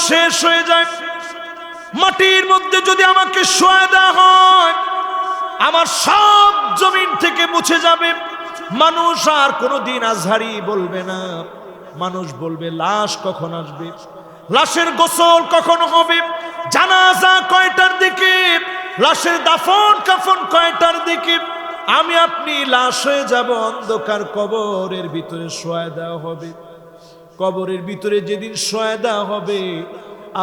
শেষ হয়ে যায়, মাটির মধ্যে যদি আমাকে শোয়া দেওয়া হয়, আমার সব জমিন থেকে মুছে যাবে। মানুষ আর কোনোদিন আজহারি বলবে না। মানুষ বলবে লাশ কখন আসবে, লাশের গোসল কখন হবে, জানাজা কয়টার দিকে, লাশের দাফন কাফন কয়টার দিকে। আমি আপনি লাশ হয়ে যাব, অন্ধকার কবরের ভিতরে শোয়া দেওয়া হবে। কবরের ভিতরে যেদিন শোয়া দেওয়া হবে,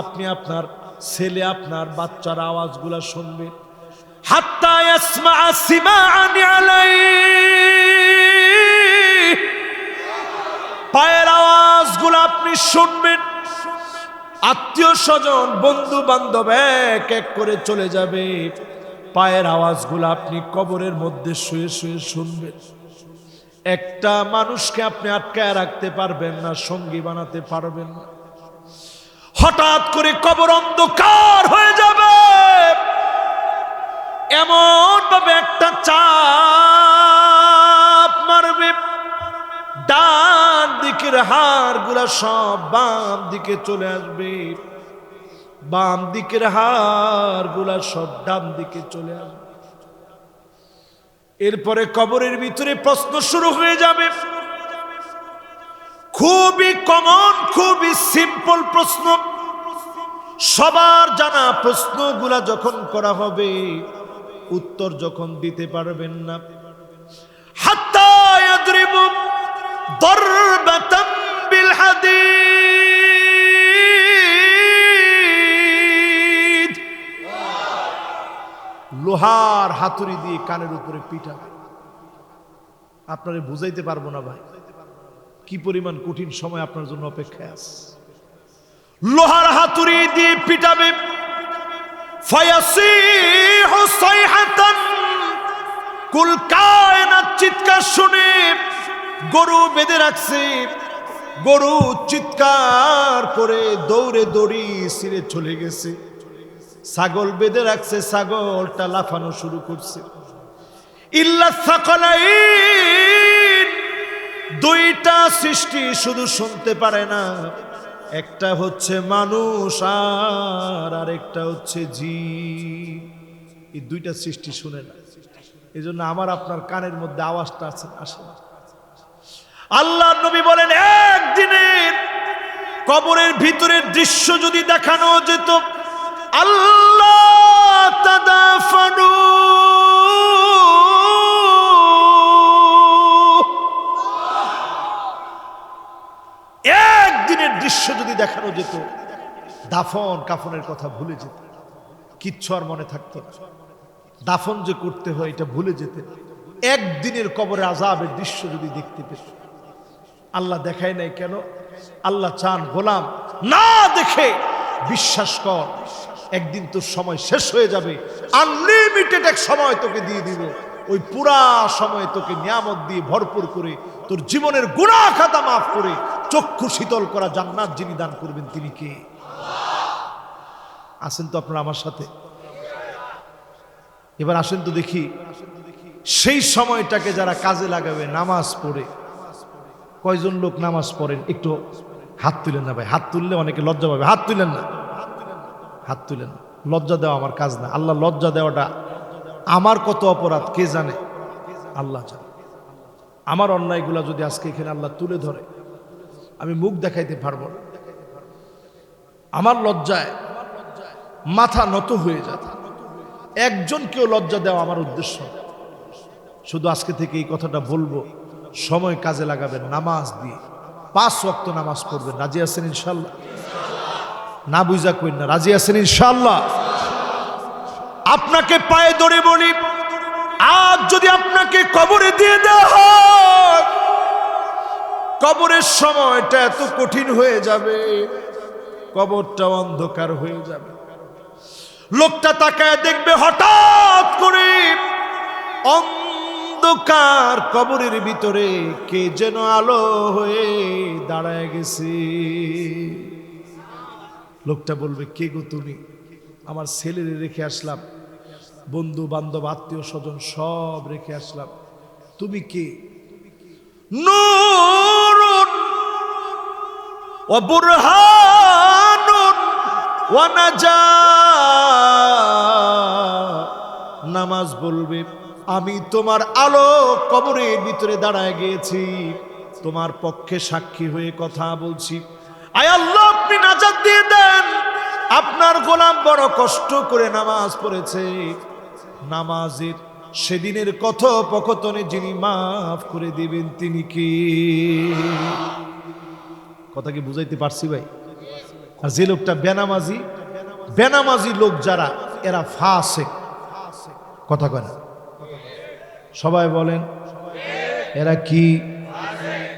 আপনি আপনার ছেলে আপনার বাচ্চার আওয়াজগুলা শুনবে। হাত্তা ইয়াসমা সিমাআন আলাইহি, পায়ের আওয়াজগুলো আপনি শুনবেন। আত্মীয় স্বজন বন্ধু বান্ধব এক এক করে চলে যাবে, পায়ের আওয়াজগুলো আপনি কবরের মধ্যে শুয়ে শুয়ে শুনবেন। একটা মানুষকে আপনি আটকায় রাখতে পারবেন না, সঙ্গী বানাতে পারবেন না। হঠাৎ করে কবর অন্ধকার হয়ে যাবে, এমন ভাবে একটা চাপ মারবে, ডান দিকের হাড়গুলা সব বাম দিকে চলে আসবে, বাম দিকের হাড়গুলা সব ডান দিকে চলে আসবে। এরপরে কবরের ভিতরে প্রশ্ন শুরু হয়ে যাবে। খুবই কমন, খুবই সিম্পল প্রশ্ন, সবার জানা প্রশ্নগুলা যখন করা হবে, উত্তর যখন দিতে পারবেন না, হাত্তা ইয়াদরিবু দারবাতাম বিল হাদিদ, লোহার হাতুড়ি দিয়ে কানের উপরে পিটাবে। আপনারে বুঝাইতে পারবো না ভাই, কি পরিমাণ কঠিন সময় আপনার জন্য অপেক্ষায় আছে। লোহার হাতুড়ি দিয়ে পিটাবে। ফায়াসিহু সাইহাতান, কুল কায়নাত চিৎকার শুনে, গরু বেঁধে রাখছে, গরু চিৎকার করে দৌড়ে দড়ি ছিঁড়ে চলে গেছে। ছাগল বেঁধে রাখছে, ছাগলটা লাফানো শুরু করছে। ইল্লা সাকালাইন, দুইটা সৃষ্টি শুধু শুনতে পারে না, একটা হচ্ছে মানুষ আর আরেকটা হচ্ছে জিন। এই দুইটা সৃষ্টি শুনে না, এই জন্য আমার আপনার কানের মধ্যে আওয়াজটা আসে না। আল্লাহর নবী বলেন, একদিনের কবরের ভিতরের দৃশ্য যদি দেখানো যেত, আল্লাহ তাদাফানু, একদিনের দৃশ্য যদি দেখানো যেত, দাফন কাফনের কথা ভুলে যেত, কিচ্ছু আর মনে থাকতো না। দাফন যে করতে হয় এটা ভুলে যেতে। একদিনের কবরে আযাবের দৃশ্য যদি দেখতে পেত। আল্লাহ দেখায় নাই কেন? আল্লাহ চান গোলাম না দেখে বিশ্বাস কর, একদিন তোর সময় শেষ হয়ে যাবে, আনলিমিটেড এক সময় তোকে দিয়ে দিব, ওই পুরা সময় তোকে নিয়ামত দিয়ে ভরপুর করে তোর জীবনের গুনাহ খাতা মাফ করে চক্ষু শীতল করা জান্নাত যিনি দান করবেন তিনি কে? আসেন তো আপনারা আমার সাথে, এবার আসেন তো দেখি সেই সময়টাকে যারা কাজে লাগাবে। নামাজ পড়ে কয়জন লোক নামাজ পড়েন? একটু হাত তুলেন না ভাই, হাত তুললে অনেকে লজ্জা পাবে। হাত তুলেন না, হাত তুলেন। লজ্জা দেওয়া আমার কাজ না, আল্লাহ লজ্জা দেওয়াটা আমার কত অপরাধ কে জানে, আল্লাহ জানে। আমার অন্যায়গুলা যদি আজকে এখানে আল্লাহ তুলে ধরে, আমি মুখ দেখাইতে পারবো না। আমার লজ্জায় মাথা নত হয়ে যায়। একজনকেও লজ্জা দেওয়া আমার উদ্দেশ্য। শুধু আজকে থেকে এই কথাটা বলবো, সময় কাজে লাগাবেন, নামাজ দিয়ে 5 ওয়াক্ত নামাজ পড়বেন। রাজি আছেন ইনশাল্লাহ? না বুঝা কইন না, রাজি আছেন ইনশাল্লাহ? আপনাকে পায়ে ধরে বলি, আজ যদি আপনাকে কবরে দিয়ে দেওয়া হয়, কবরের সময়টা এত কঠিন হয়ে যাবে, কবরটা অন্ধকার হয়ে যাবে। লোকটা তাকায় দেখবে হঠাৎ করে অন্ধকার কবরের ভিতরে কে যেন আলো হয়ে দাঁড়ায় গেছে। লোকটা বলবে, কে গো তুমি? আমার ছেলেরে রেখে আসলাম, বন্ধু বান্ধব আত্মীয় স্বজন সব রেখে আসলাম, তুমি কে? নূরুন ওয়া বুরহানুন ওয়া নাজা, নামাজ বলবে আমি তোমার আলো কবরের ভিতরে দাঁড়ায় গিয়েছি, তোমার পক্ষে সাক্ষী হয়ে কথা বলছি। আয় আল্লাহ আপনি নাজাত দিয়ে দেন, আপনার গোলাম বড় কষ্ট করে নামাজ পড়েছে, নামাজের সেদিনের কথোপকথনে যিনি মাফ করে দিবেন তিনি কি? কথা কি বুঝাইতে পারছি ভাই? আর যে লোকটা বেনামাজি, বেনামাজি লোক যারা এরা ফাসেক, কথা কয় না সবাই বলেন এরা কি?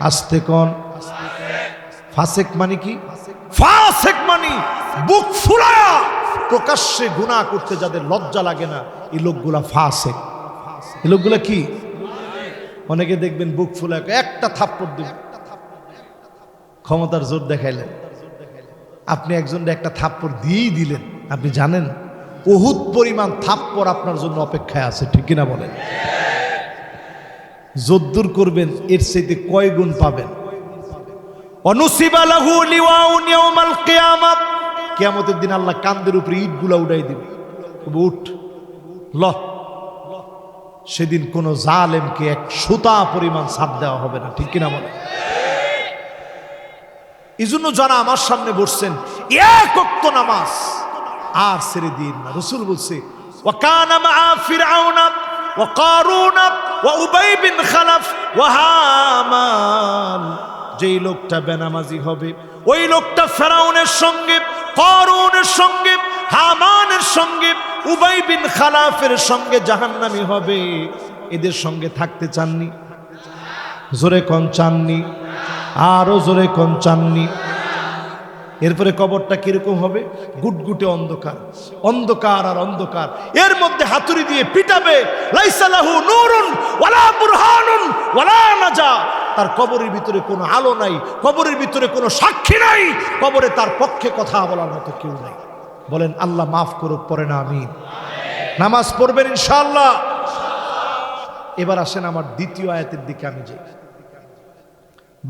আস্তে কোন। ফাসেক মানে কি? ফাসেক মানে বুক ফুলায়া প্রকাশ্যে গুনাহ করতে যাদের লজ্জা লাগে না, এই লোকগুলা ফাসেক। এই লোকগুলা কি? অনেকে দেখবেন বুক ফুলায় একটা থাপ্পড় দিবেন, ক্ষমতার জোর দেখাইলেন, আপনি একজনকে একটা থাপ্পড় দিয়েই দিলেন, আপনি জানেন উহুদ পরিমাণ থাপ্পড় আপনার জন্য অপেক্ষায় আছে, ঠিক কিনা বলেন? যদ্দুর করবেন এর চাইতে কয় গুণ পাবেন। অনুসিবা লাহু লিওয়াউন ইয়াউমাল কিয়ামাত, কিয়ামতের দিন আল্লাহ কাঁধের উপরে ইটগুলা উঠাই দিবে, উঠ ল। সেদিন কোন জালেমকে এক সুতা পরিমাণ ছাড় দেওয়া হবে না, ঠিক কিনা বলেন? এই জন্য যারা আমার সামনে বসছেন এক ওয়াক্ত নামাজ আর ছেড়ে দিন না। রাসূল বলছে ওয়া কানা মা ফিরআউনা ওয়া কারুনা ওয়া উবাই বিন খালাফ ওয়া হামান, যেই লোকটা বেনামাজি হবে ওই লোকটা ফেরাউনের সঙ্গে, কারুনের সঙ্গে, হামানের সঙ্গে, উবাই বিন খালাফের সঙ্গে জাহান্নামী হবে। এদের সঙ্গে থাকতে চাননি? জোরে কোন চাননি? আরো জোরে কোন চাননি? এরপরে কবরটা কিরকম হবে? গুটগুটে অন্ধকার, অন্ধকার আর অন্ধকার, এর মধ্যে হাতুড়ি দিয়ে পিটাবে। লাইসা লাহু নূরুন ওয়ালা বুরহানুন ওয়ালা নাজা, তার কবরের ভিতরে কোনো আলো নাই, কবরের ভিতরে কোনো সাক্ষী নাই, কবরে তার পক্ষে কথা বলার মতো কেউ নাই। বলেন আল্লাহ মাফ করুক, পড়ে না আমিন। নামাজ পড়বেন ইনশাআল্লাহ। এবার আসেন আমার দ্বিতীয় আয়াতের দিকে আমি যাই,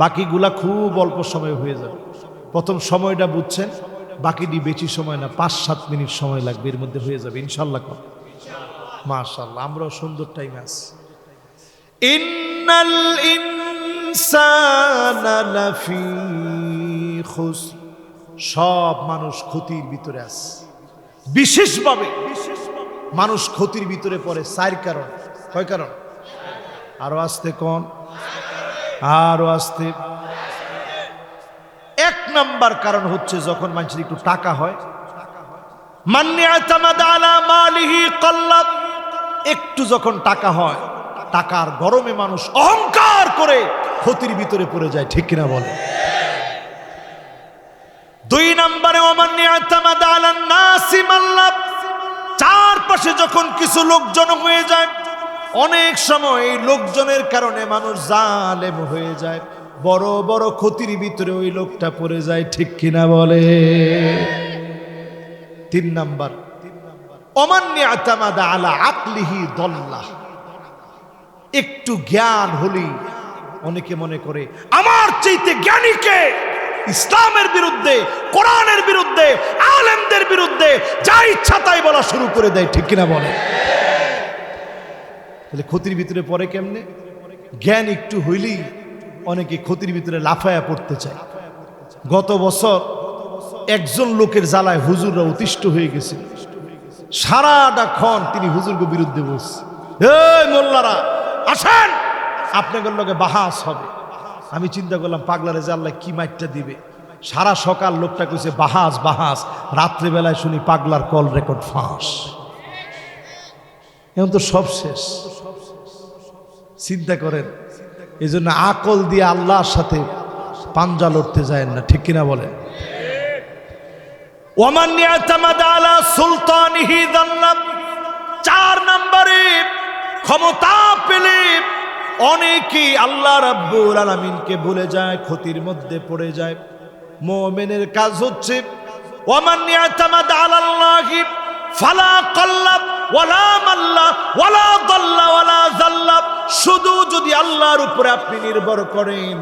বাকিগুলা খুব অল্প সময় হয়ে যাবে। প্রথম সময়টা বুঝছেন, বাকিটি বেশি সময় না, 5-7 মিনিট সময় লাগবে, এর মধ্যে হয়ে যাবে ইনশাআল্লাহ। মাশাআল্লাহ, আমরাও সুন্দর টাইম আছি। ইন্নাল ইনসানা লাফি খুসর, সব মানুষ ক্ষতির ভিতরে আছে। বিশেষভাবে মানুষ ক্ষতির ভিতরে পড়ে 4 কারণ। কয় কারণ? আরো আসতে কোন, আরো আসতে। 1 নাম্বার কারণ হচ্ছে যখন মানুষের একটু টাকা হয়, মান্নি আতামাদা আলা মালিহি কল্লাত, একটু যখন টাকা হয়, টাকার গরমে মানুষ অহংকার করে ক্ষতির ভিতরে পড়ে যায়, ঠিক কিনা বলে? 2 নম্বরে ওমান্নি আতামাদা আলা নাসি মাল্লাব, চারপাশে যখন কিছু লোকজন হয়ে যায়, অনেক সময় এই লোকজনের কারণে মানুষ জালেম হয়ে যায়, বড় বড় ক্ষতির ভিতরে ওই লোকটা পড়ে যায়, ঠিক কিনা বলে? 3 নাম্বার ওমান্নি আতামাদা আলা আকলিহি দল্লাহ, একটু জ্ঞান হলেই অনেকে মনে করে আমার চাইতে জ্ঞানীকে, ইসলামের বিরুদ্ধে, কোরআনের বিরুদ্ধে, আলেমদের বিরুদ্ধে যা ইচ্ছা তাই বলা শুরু করে দেয়, ঠিক কিনা বলে? তাহলে ক্ষতির ভিতরে পড়ে কেমনে? জ্ঞান একটু হইলেই অনেকে ক্ষতির ভিতরে লাফায়া পড়তে চায়। গত বছর একজন লোকের জ্বালায় হুজুররা অতিষ্ঠ হয়ে গেছে, সারাটা ক্ষণ তিনি হুজুরকে বিরুদ্ধে বলছে, এই মোল্লারা আসেন আপনাদের লগে বাহাস হবে। আমি চিন্তা করলাম পাগলারে যে আল্লাহ কি মাইটটা দিবে, সারা সকাল লোকটা কইছে বাহাস বাহাস, রাত্রিবেলায় শুনি পাগলার কল রেকর্ড ফাঁস। এখন তো সব শেষ। চিন্তা করেন, এই জন্য আকল দিয়ে আল্লাহর সাথে পাঞ্জা লড়তে যায় না, ঠিক কিনা বলেন? ওমান ইয়াতামাদা আলা সুলতানিহি যাল্লাব, 4 নম্বরে ক্ষমতা পেলে অনেকেই আল্লাহ রাব্বুল আলামিনকে ভুলে যায়, ক্ষতির মধ্যে পড়ে যায়। মুমিনের কাজ হচ্ছে ওমান ইয়াতামাদা আলাল্লাহি ফালা কাল্লাব ওয়ালা মাল্লা ওয়ালা দাল্লা ওয়ালা যাল্লাব, শুধু যদি আল্লাহর উপরে আপনি নির্ভর করেন,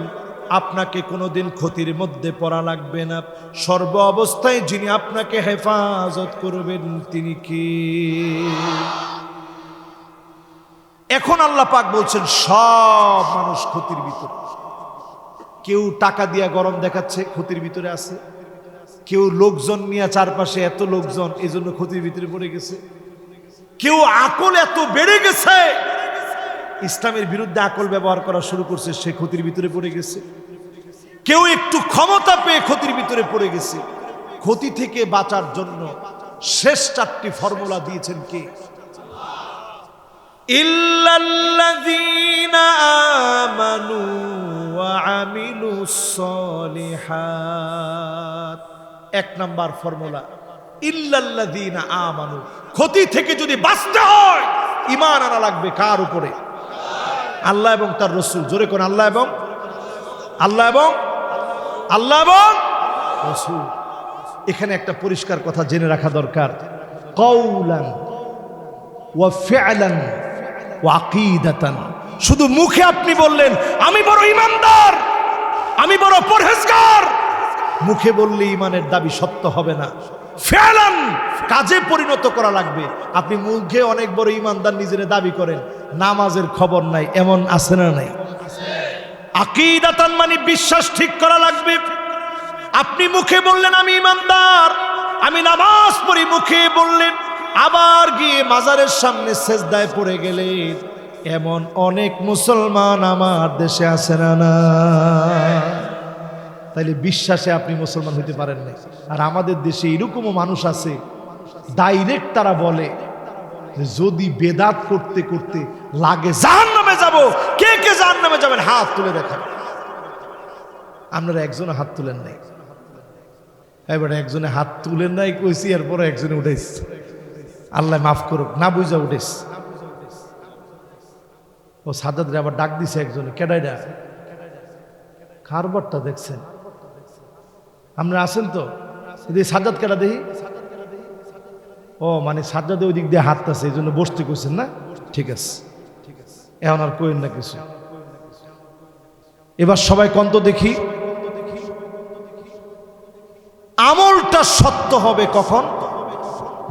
আপনাকে কোনোদিন ক্ষতির মধ্যে পড়া লাগবে না। সর্ব অবস্থায় যিনি আপনাকে হেফাজত করবেন তিনি কি? এখন আল্লাহ পাক বলছেন সব মানুষ ক্ষতির ভিতরে। কেউ টাকা দিয়া গরম দেখাচ্ছে, ক্ষতির ভিতরে আছে। কেউ লোকজন নিয়ে চারপাশে এত লোকজন, এই জন্য ক্ষতির ভিতরে পড়ে গেছে। কেউ আকল এত বেড়ে গেছে, ইসলামের বিরুদ্ধে আকল ব্যবহার করা শুরু করছে, সে ক্ষতির ভিতরে পড়ে গেছে। কেউ একটু ক্ষমতা পেয়ে ক্ষতির ভিতরে পড়ে গেছে। ক্ষতি থেকে বাঁচার জন্য শেষ 4টি ফর্মুলা দিয়েছেন কে? ইল্লাল্লাযীনা আমানু ওয়া আমিলুস সলিহাত। 1 নাম্বার ফর্মুলা ইল্লাল্লাযীনা আমানু। ক্ষতি থেকে যদি বাঁচতে হয় ঈমান আনা লাগবে কার উপরে? আল্লাহ এবং তার রাসূল। জোরে কোন আল্লাহ এবং রাসূল। এখানে একটা পরিষ্কার কথা জেনে রাখা দরকার, কওলান ওয়া ফি'লান ওয়া আকীদাতান। শুধু মুখে আপনি বললেন আমি বড় ঈমানদার, আমি বড় পরহেজগার, মুখে বললে ঈমানের দাবি সত্য হবে না। ফি'লান, কাজে পরিণত করা লাগবে। আপনি মুখে অনেক বড় ঈমানদার নিজের দাবি করেন, নামাজের খবর নাই, এমন আছে না নাই? আকীদাতান মানে বিশ্বাস ঠিক করা লাগবে। আপনি মুখে বললেন আমি ঈমানদার, আমি নামাজ পড়ি, মুখে বললেন, আবার গিয়ে মাজারের সামনে সেজদায় পড়ে গেলেন। এমন অনেক মুসলমান আমার দেশে আছে না? তাইলে বিশ্বাসে আপনি মুসলমান হইতে পারেন না। আর আমাদের দেশে এরকমও মানুষ আছে, ডাইরেক্ট তারা বলে যদি বেদাত করতে করতে লাগে জাহান্নামে যাব। কে কে জাহান্নামে যাবেন হাত তুলে দেখান। আপনারা একজনে হাত তুলেন নাই, এবার একজনে হাত তুলেন নাই কইছি, এরপরে একজনে উঠেছে। আল্লাহ মাফ করুক, না বুঝা উঠেছে। ও সাজ্জাদ রে আবার ডাক দিছে একজনে, কেডাইডা কারবারটা দেখছেন? আপনারা আছেন তো? যদি সাজ্জাদ কেডা দেখি, ও মানে সাজ্জাদে ওই দিক দিয়ে হাত আছে, এই জন্য বসতে কইছেন না? ঠিক আছে, এখন আর কইেন না কিছু। এবার সবাই কন্ত দেখি, আমলটা সত্য হবে কখন?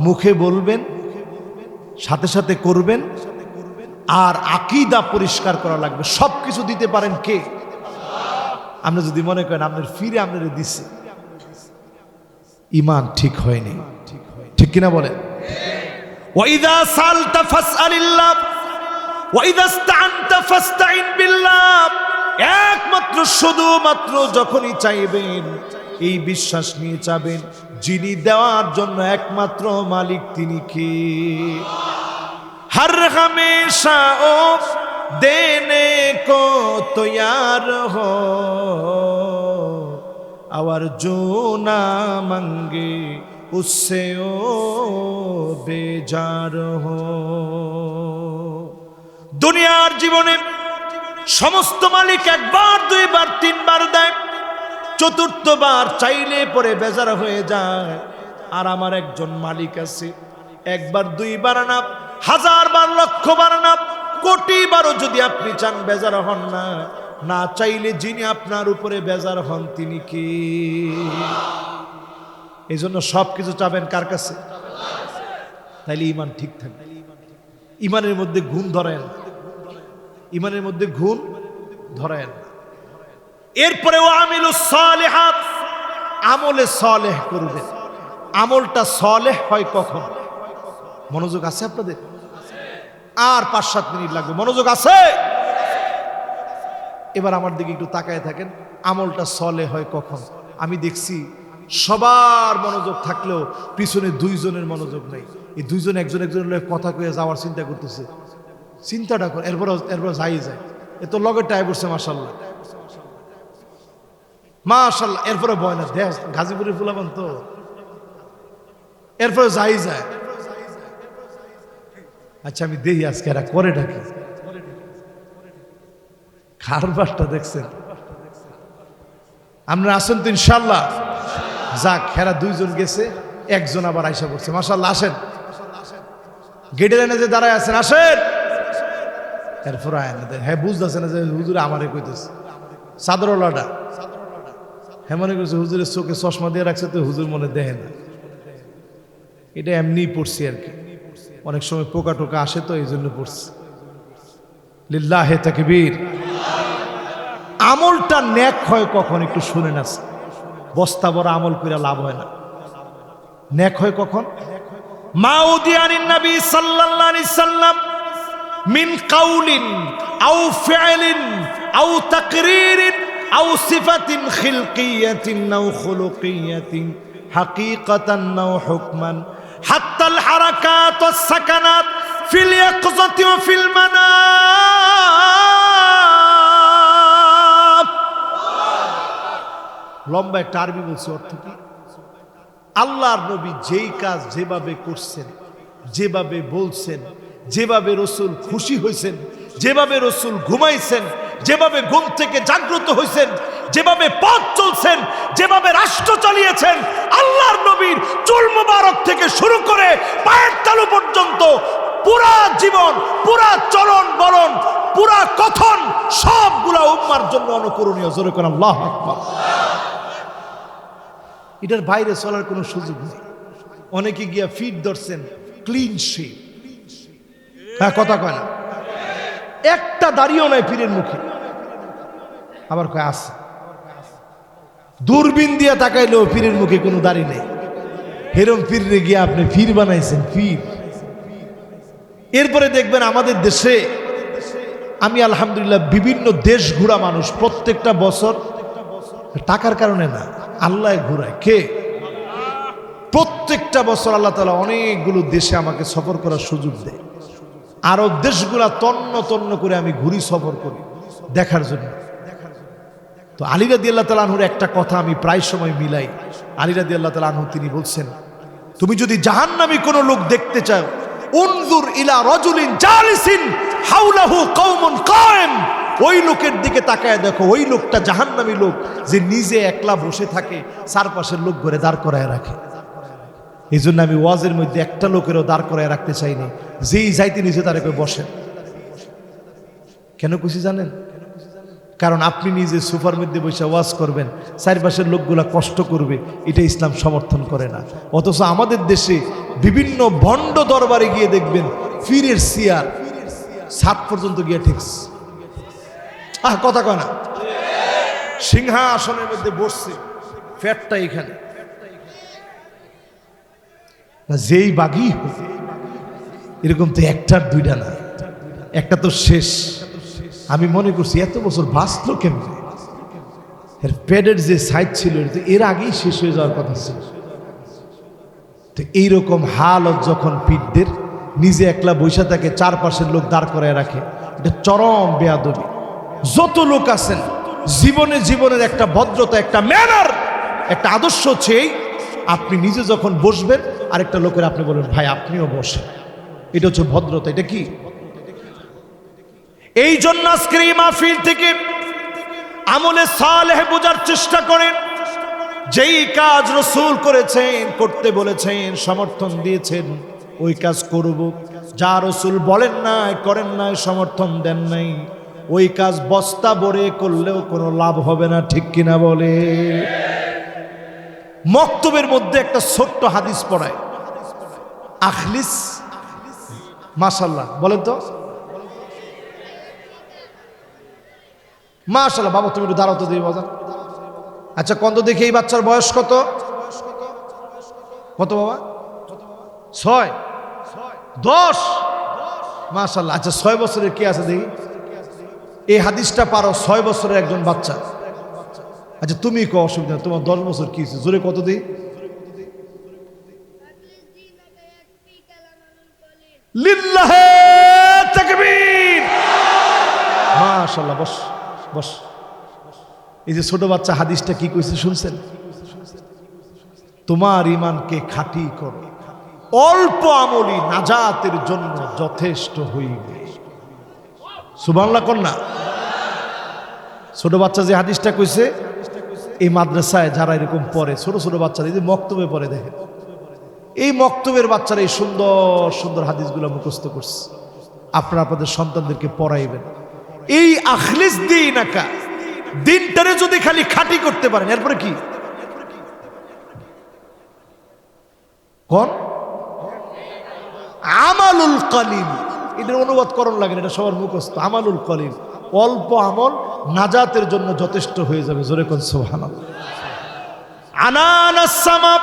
মুখে বলবেন, সাথে সাথে করবেন, আর আকীদা পরিষ্কার করা লাগবে। সবকিছু দিতে পারেন কে? আপনি যদি মনে করেন আপনার ফিরে আপনার দিছে, ঈমান ঠিক হয়নি। ঠিক কিনা বলেন? ওয়াইদা সালতা ফাসআলিল্লাহ ওয়াইদা ইসতাআনতা ফাসতাইন বিল্লাহ। একমাত্র শুধুমাত্র যখনই চাইবেন এই বিশ্বাস নিয়ে চাবেন, যিনি দেওয়ার জন্য একমাত্র মালিক তিনি কে? हर हमेशा ओ देने को तैयार हो, और जो ना मांगे उससे ओ बेजार हो। দুনিয়ার জীবনে সমস্ত মালিক একবার, দুইবার, তিনবার দেয়, চতুর্থবার চাইলে পরে বেজার হয়ে যায়। আর আমার একজন মালিক আছে, একবার দুইবার না, 1000 বার, লক্ষ বার না, কোটি বারও যদি আপনি চান বেজার হন না। না চাইলে যিনি আপনার উপরে বেজার হন তিনি কি? এই জন্য সবকিছু চাবেন কার কাছে? তাইলে ঈমান ঠিক থাকবে। ঈমানের মধ্যে গুণ ধরেন, ঈমানের মধ্যে গুণ ধরেন। এরপরে ওয়া আমিলুস সালিহাত, আমলে সালেহ করবেন। আমলটা সালেহ হয় কখন? মনোযোগ আছে আপনাদের? আর 5-7 মিনিট লাগবে, মনোযোগ আছে? এবার আমার দিকে একটু তাকায় থাকেন। আমলটা সালেহ হয় কখন? আমি দেখছি সবার মনোযোগ থাকলেও পিছনে 2 জনের মনোযোগ নাই। এই 2 জন একজন একজনের কথা কয়ে যাওয়ার চিন্তা করতেছে। চিন্তাটা কর, এরপর যাই যায়। এ তো লগের টাই পড়ছে, মাশাআল্লাহ মাশাআল্লাহ। এরপরে ভয় না, দেখ গাজীপুরের ফুলাবান তো, এরপরে যাই যায়। আচ্ছা আমি দেখি আজকে এরা করে ডাকি, কারবারটা দেখছেন? আপনারা আসেন তো ইনশাল্লাহ? যাক, এরা 2 জন গেছে, একজন আবার আইসা পড়ছে, মাশাআল্লাহ। আসেন, গেটে লাইনে যে দাঁড়ায় আছেন আসেন। এরপর আয় না, হ্যাঁ বুঝতেছে না যে হুজুর আমারে কইতেছে। চাদরওয়ালাটা হ্যাঁ মনে করছে হুজুরের চোখে চশমা দিয়ে রাখছে তো হুজুর মনে দেখে না, এটা এমনি পড়ছি আর কি, অনেক সময় পোকা টোকা আসে তো এই জন্য পড়ছি। লিল্লাহে তাকবীর। আমলটা নেক হয় কখন একটু শুনে না, বস্তা বড় আমল করে লাভ হয় না। নেক হয় কখন? মা উদিয়ানিন নবী সাল্লাল্লাহু আলাইহি সাল্লাম মিন কাউলিন আও ফি'লিন আও তাকরীরিন আও সিফাতিন খিলকিয়াতিন আও খুলুকিয়াতিন হাকীকাতান আও হুকমান হাত্তাল হারাকাত ওয়াস সাকানাত ফিল ইয়াকযাতি ওয়া ফিল মানাম। লম্বা একটা আরবি বলছি, অর্থ কি? আল্লাহর নবী যেই কাজ যেভাবে করছেন, যেভাবে বলছেন, যেভাবে রসুল খুশি হয়েছেন, যেভাবে রসুল ঘুমাইছেন, যেভাবে ঘুম থেকে জাগ্রত হয়েছেন, যেভাবে পথ চলছেন, যেভাবে রাষ্ট্র চালিয়েছেন, আল্লাহর নবীর চুল মুবারক থেকে শুরু করে পায়ের তালু পর্যন্ত পুরা জীবন, পুরা চলন বলন, পুরা কথন সবগুলা উম্মার জন্য অনুকরণীয়। জোরে কোন আল্লাহু আকবার। এটার বাইরে চলার কোনো সুযোগ নেই। অনেকে গিয়া ফিট ধরছেন ক্লিন শেপ, হ্যাঁ কথা কয় না, একটা দাড়িও নাই পীরের মুখে, আবার কয় আছে। দূরবীন দিয়া তাকাইলেও পীরের মুখে কোনো দাড়ি নেই। হেরম পীরে গিয়া আপনি ফির বানাইছেন, ফির। এরপরে দেখবেন আমাদের দেশে, আমি আলহামদুলিল্লাহ বিভিন্ন দেশ ঘোরা মানুষ, প্রত্যেকটা বছর টাকার কারণে না, আল্লাহ ঘুরায়। কে? প্রত্যেকটা বছর আল্লাহ তাআলা অনেকগুলো দেশে আমাকে সফর করার সুযোগ দেয়। আরো দেশগুলা তন্ন তন্ন করে আমি ঘুরি, সফর করি দেখার জন্য। তো আলী রাদিয়াল্লাহু তাআলা আনহুর একটা কথা আমি প্রায় সময় মিলাই। আলী রাদিয়াল্লাহু তাআলা আনহু তিনি বলছেন, তুমি যদি জাহান্নামী কোনো লোক দেখতে চাও, উনজুর ইলা রাজুলিন জালিসিন হাওলাহু কওমুন কায়েম, ওই লোকের দিকে তাকায় দেখো, ওই লোকটা জাহান্নামী লোক যে নিজে একলা বসে থাকে, চারপাশের লোক ঘরে দাঁড় করায় রাখে। এই জন্য আমি ওয়াজের মধ্যে একটা লোকেরও দাঁড় করায় রাখতে চাইনি, যেই যাইতে নিচে তার একটু বসেন। কেন খুশি জানেন? কারণ আপনি নিজে সোফার মধ্যে বসে ওয়াজ করবেন, চারপাশের লোকগুলা কষ্ট করবে, এটা ইসলাম সমর্থন করে না। অথচ আমাদের দেশে বিভিন্ন ভণ্ড দরবারে গিয়ে দেখবেন ফিরের চেয়ার ছাদ পর্যন্ত গিয়ে ঠেকছে, কথা কয় না, সিংহাসনের মধ্যে বসছে, ফ্যাটটা এখানে। যেই বাগি এরকম তো একটার দুইটা না, একটা তো শেষ। আমি মনে করছি এত বছর বাঁচলো কেমন, এর পেটের যে সাইজ ছিল এর আগেই শেষ হয়ে যাওয়ার কথা ছিল। তো এইরকম হালত যখন পিঠদের নিজে একলা বৈশা থাকে, চারপাশের লোক দাঁড় করায় রাখে, এটা চরম বেয়াদবি। যত লোক আছেন জীবনের একটা ভদ্রতা, একটা ম্যানার, একটা আদর্শ হচ্ছে এই, আপনি নিজে যখন বসবেন আরেকটা লোকের আপনি বলেন ভাই আপনিও বসেন, এটা হচ্ছে ভদ্রতা। এটা কি? এই জন্য আজকের এই মাহফিল থেকে আমলে সালেহ বোঝার চেষ্টা করেন। যেই কাজ রাসূল করেছেন, করতে বলেছেন, সমর্থন দিয়েছেন, ওই কাজ করব। যা রাসূল বলেন নাই, করেন নাই, সমর্থন দেন নাই, ওই কাজ বস্তা ভরে করলেও কোনো লাভ হবে না। ঠিক কিনা বলে? মক্তবের মধ্যে একটা ছোট্ট হাদিস পড়ায়, আখলিস, মাশাআল্লাহ বলেন তো, মাশাআল্লাহ। বাবা তুমি একটু দাঁড়াও তো দিই বাজার। আচ্ছা কত দেখি এই বাচ্চার বয়স কত? কত বাবা? 6, 10, মাশাআল্লাহ। আচ্ছা 6 বছরের কি আছে দেখি? এই হাদিসটা পারো 6 বছরের একজন বাচ্চা। আচ্ছা তুমি কো, অসুবিধা, তোমার 10 বছর কি হয়েছে? জোরে কত দিই? লিল্লাহে তাকবীর, মাশাআল্লাহ। বস বস। এই যে ছোট বাচ্চা হাদিসটা কি কইছে শুনছেন? তোমার ঈমানকে খাঁটি করো, অল্প আমলি নাজাতের জন্য যথেষ্ট হইবে। সুবহানাল্লাহ কোন না? ছোট বাচ্চা যে হাদিসটা কইছে, এই মাদ্রাসায় যারা এরকম পড়ে, ছোট ছোট বাচ্চারা এই যে মক্তবে পড়ে, দেখেন এই মক্তবের বাচ্চারা এই সুন্দর সুন্দর হাদিসগুলো মুখস্থ করছে। আপনারা আপনাদের সন্তানদেরকে পড়াইবেন। এই আখলিস দিনাকা, দিনটারে যদি খালি খাঁটি করতে পারেন, এরপরে কি কোন আমালুল কলিল, এটার অনুবাদ করণ লাগে না, এটা সবার মুখস্থ। আমালুল কলিল, অল্প আমল নাজাতের জন্য যথেষ্ট হয়ে যাবে। জোরে কোন সুবহানাল্লাহ। আনানাস সামা,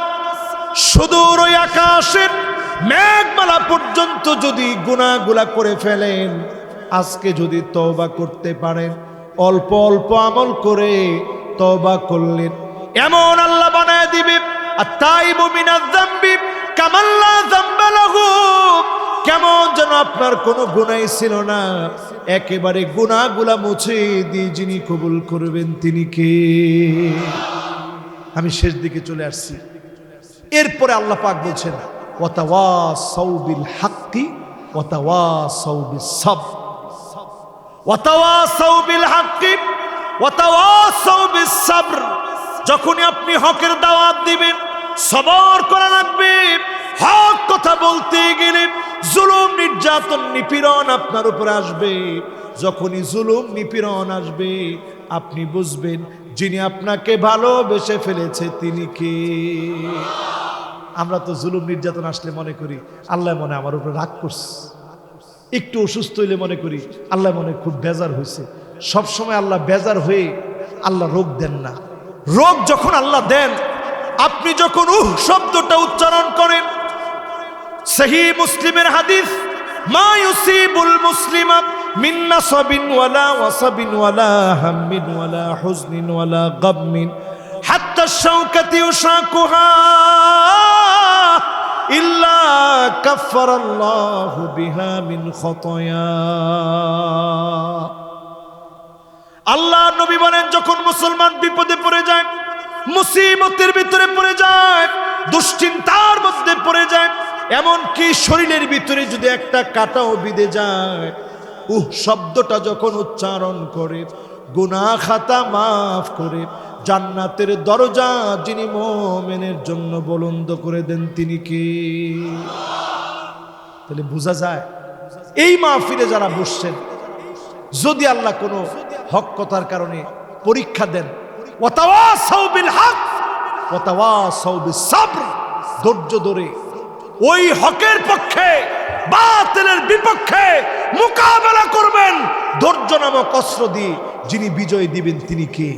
সুদূর ওই আকাশের মেঘমালা পর্যন্ত যদি গুনাহগুলা করে ফেলেন, আজকে যদি তওবা করতে পারেন, অল্প অল্প আমল করে তওবা করলেন, এমন আল্লাহ বানায় দিবে আত-তাইবু মিনাজ যামবি কামান লা যামবা লাহু, কেমন যেন আপনার কোনো গুনাহ ছিল না, একেবারে গুনাহগুলা মুছে দিয়ে যিনি কবুল করবেন তিনি কে? আমি শেষ দিকে চলে আসছি। এরপরে আল্লাহ পাক বলছেন ওয়াতাওয়াসাউ বিল হাক্কি ওয়াতাওয়াসাউ বিস সাবর, ওয়াতাওয়াসাউ বিল হাক্কি ওয়াতাওয়াসাউ বিস সাবর। যখনই আপনি হকের দাওয়াত দিবেন, সবর করা লাগবে। হক কথা বলতে গেলে জুলুম, নির্যাতন, নিপীড়ন আপনার উপরে আসবে। যখনই জুলুম নিপীড়ন আসবে, আপনি বুঝবেন যিনি আপনাকে ভালোবেসে ফেলেছে তিনি কে। আমরা তো জুলুম নির্যাতন আসলে মনে করি আল্লাহ মনে আমার উপরে রাগ করছে, একটু অসুস্থ হইলে মনে করি আল্লাহ মনে খুব বেজার হয়েছে। সবসময় আল্লাহ বেজার হয়ে আল্লাহ রোগ দেন না। রোগ যখন আল্লাহ দেন, আপনি যখন শব্দটা উচ্চারণ করেন, সহিহ মুসলিমের হাদিস, মা ইউসিবুল মুসলিমা মিন নাসাবিন ওয়ালা ওয়াসাবিন ওয়ালা হাম্মিন ওয়ালা হুজনিন ওয়ালা গামমিন হাত্তা শাওকাতি ইউশাকুহা ইল্লা কাফফারাল্লাহু বিহা মিন খাতায়া। আল্লাহ নবী বলেন, যখন মুসলমান বিপদে পড়ে যায়, মুসিবতের ভিতরে পড়ে যায়, দুশ্চিন্তার মধ্যে পড়ে যায়, এমনকি শরীরের ভিতরে যদি একটা কাঁটাও বিঁধে যায়, শব্দটা যখন উচ্চারণ করে, গুনাহ খাতা মাফ করে জান্নাতের দরজা যিনি মুমিনের জন্য বুলন্দ করে দেন তিনি কে? তাহলে বোঝা যায় এই মাহফিলে যারা বসছেন, যদি আল্লাহ কোনো হক কথার কারণে পরীক্ষা দেন, ওয়াতাওয়াসাউ বিল হক ওয়াতাওয়াসাউ বিস সাবর, ধৈর্য ধরে ওই হকের পক্ষে বাতিলের বিপক্ষে মোকাবেলা করবেন, ধৈর্য নামক অস্ত্র দিয়ে যিনি বিজয় দিবেন তিনি কে?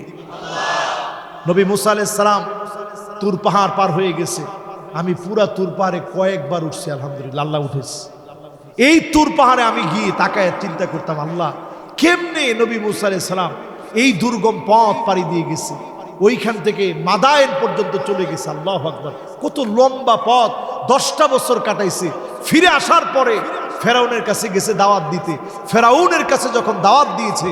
নবী মুসা আলাইহিস সালাম তুর পাহাড় পার হয়ে গেছে। আমি পুরা তুর পাহাড়ে কয়েকবার উঠছি, আলহামদুলিল্লাহ আল্লাহ উঠেছি। এই তুর পাহাড়ে আমি গিয়ে তাকায় চিন্তা করতাম, আল্লাহ কেমনে নবী মুসা আলাইহিস সালাম এই দুর্গম পথ পাড়ি দিয়ে গেছে, ওইখান থেকে মাদায়েন পর্যন্ত চলে গেছে। আল্লাহু আকবার, কত লম্বা পথ, 10টা বছর কাটাইছে। ফিরে আসার পরে ফেরাউনের কাছে গেছে দাওয়াত দিতে। ফেরাউনের কাছে যখন দাওয়াত দিয়েছে,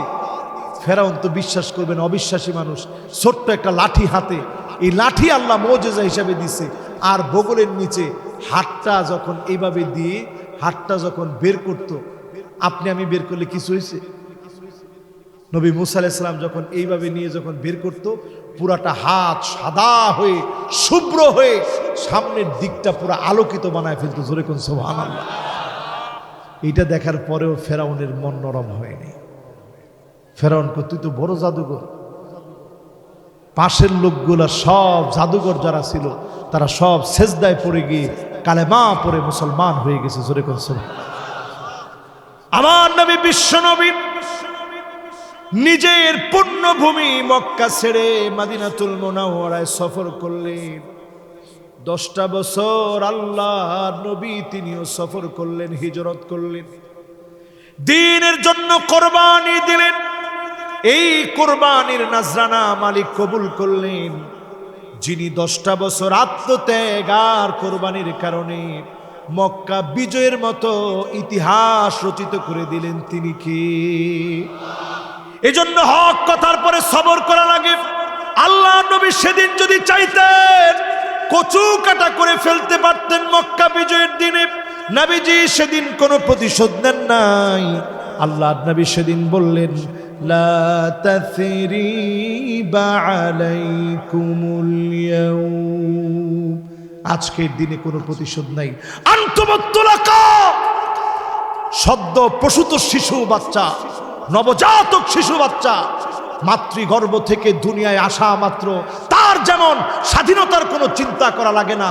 ফেরাউন তো বিশ্বাস করবেন অবিশ্বাসী মানুষ, ছোট্ট একটা লাঠি হাতে, এই লাঠি আল্লাহ মুজিজা হিসাবে দিছে। আর বগলের নিচে হাতটা যখন এইভাবে দিয়ে হাতটা যখন বের করত, আপনি আমি বের করলে কিছু হয়েছে? নবী মুসা আলাইহিস সালাম যখন এইভাবে নিয়ে যখন বের করত, পুরাটা হাত সাদা হয়ে শুভ্র হয়ে সামনের দিকটা পুরা আলোকিত বানায় ফেলতো। জোরে কোন সুবহানাল্লাহ। এইটা দেখার পরেও ফেরাউনের মন নরম হয়নি। ফেরাউন কো তুই তো বড় জাদুঘর। পাশের লোকগুলা সব জাদুঘর যারা ছিল তারা সব সেজদায় পড়ে গিয়ে কালেমা পড়ে মুসলমান হয়ে গেছে। জোরে কোন সুবহানাল্লাহ। আমার নবী বিশ্ব নবী নিজের পুণ্যভূমি মক্কা ছেড়ে মদিনাতুল মুনাওয়ারায় সফর করলেন। 10টা বছর আল্লাহর নবী তিনিও সফর করলেন, হিজরত করলেন, দ্বীনের জন্য কোরবানি দিলেন। এই কোরবানির নাজরানা মালিক কবুল করলেন। যিনি 10টা বছর আত্মত্যাগ আর কোরবানির কারণে মক্কা বিজয়ের মতো ইতিহাস রচিত করে দিলেন তিনি কে? এজন্য হক কথার পরে সবর করা লাগে। আল্লাহ নবী সেদিন যদি চাইতেন কচু কাটা করে ফেলতে পারতেন মক্কা বিজয়ের দিনে। নবীজি সেদিন কোনো প্রতিশোধ নেন নাই। আল্লাহ নবী সেদিন বললেন, লা তাসরিবা আলাইকুমুল ইয়াউম, আজকের দিনে কোনো প্রতিশোধ নাই। আনতুমুত তুলাকা, সদ্য প্রসূত শিশু বাচ্চা, নবজাতক শিশু বাচ্চা মাতৃগর্ভ থেকে দুনিয়ায় আসা মাত্র তার যেমন স্বাধীনতার কোনো চিন্তা করা লাগে না,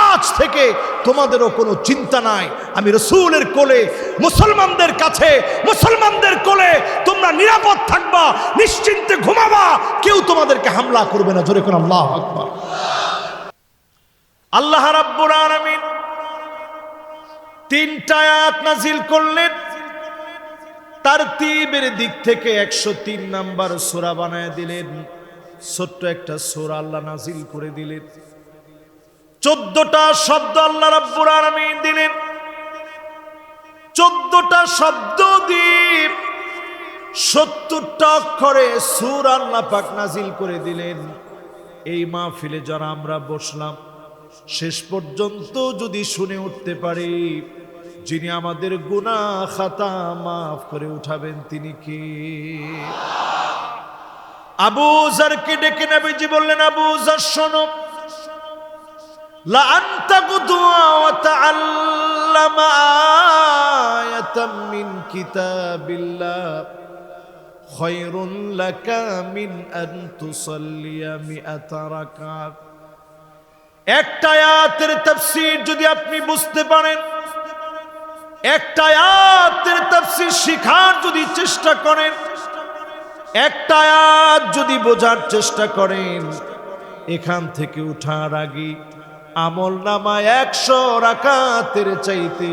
আজ থেকে তোমাদেরও কোনো চিন্তা নাই। আমি রাসূলের কোলে, মুসলমানদের কাছে, মুসলমানদের কোলে তোমরা নিরাপদ থাকবা, নিশ্চিন্তে ঘুমাবা, কেউ তোমাদেরকে হামলা করবে না। জোরে কোন আল্লাহু আকবার। আল্লাহ রাব্বুল আলামিন তিনটা আয়াত নাজিল করলেন, তারতিবের দিক থেকে 103 নাম্বার সূরা বানায় দিলেন। ছোট্ট একটা সূরা আল্লাহ নাজিল করে দিলেন। 14টা শব্দ আল্লাহ রাব্বুল আলামিন দিলেন। 14টা শব্দ দিয়ে 70টা অক্ষরে সূরা আল্লাহ পাক নাজিল করে দিলেন। এই মাহফিলে যারা আমরা বসলাম, শেষ পর্যন্ত যদি শুনে উঠতে পারি, যিনি আমাদের গুনাহ খাতা মাফ করে উঠাবেন তিনি কে? আবু যারকে ডেকে নবীজি বললেন, আবু যার শোনো, লা আনতা গুদওয়া ওয়া তাআল্লামা আয়াতাম মিন কিতাবিল্লাহ খায়রুন লাকা মিন আন তুসাল্লিয়া মিআতা রাকাত। একটা আয়াতের তাফসীর যদি আপনি বুঝতে পারেন, একটা আয়াতের তাফসীর শিখার যদি চেষ্টা করেন, একটা আয়াত যদি বোঝার চেষ্টা করেন, এখান থেকে উঠার আগে আমলনামায় 100 রাকাতের চাইতে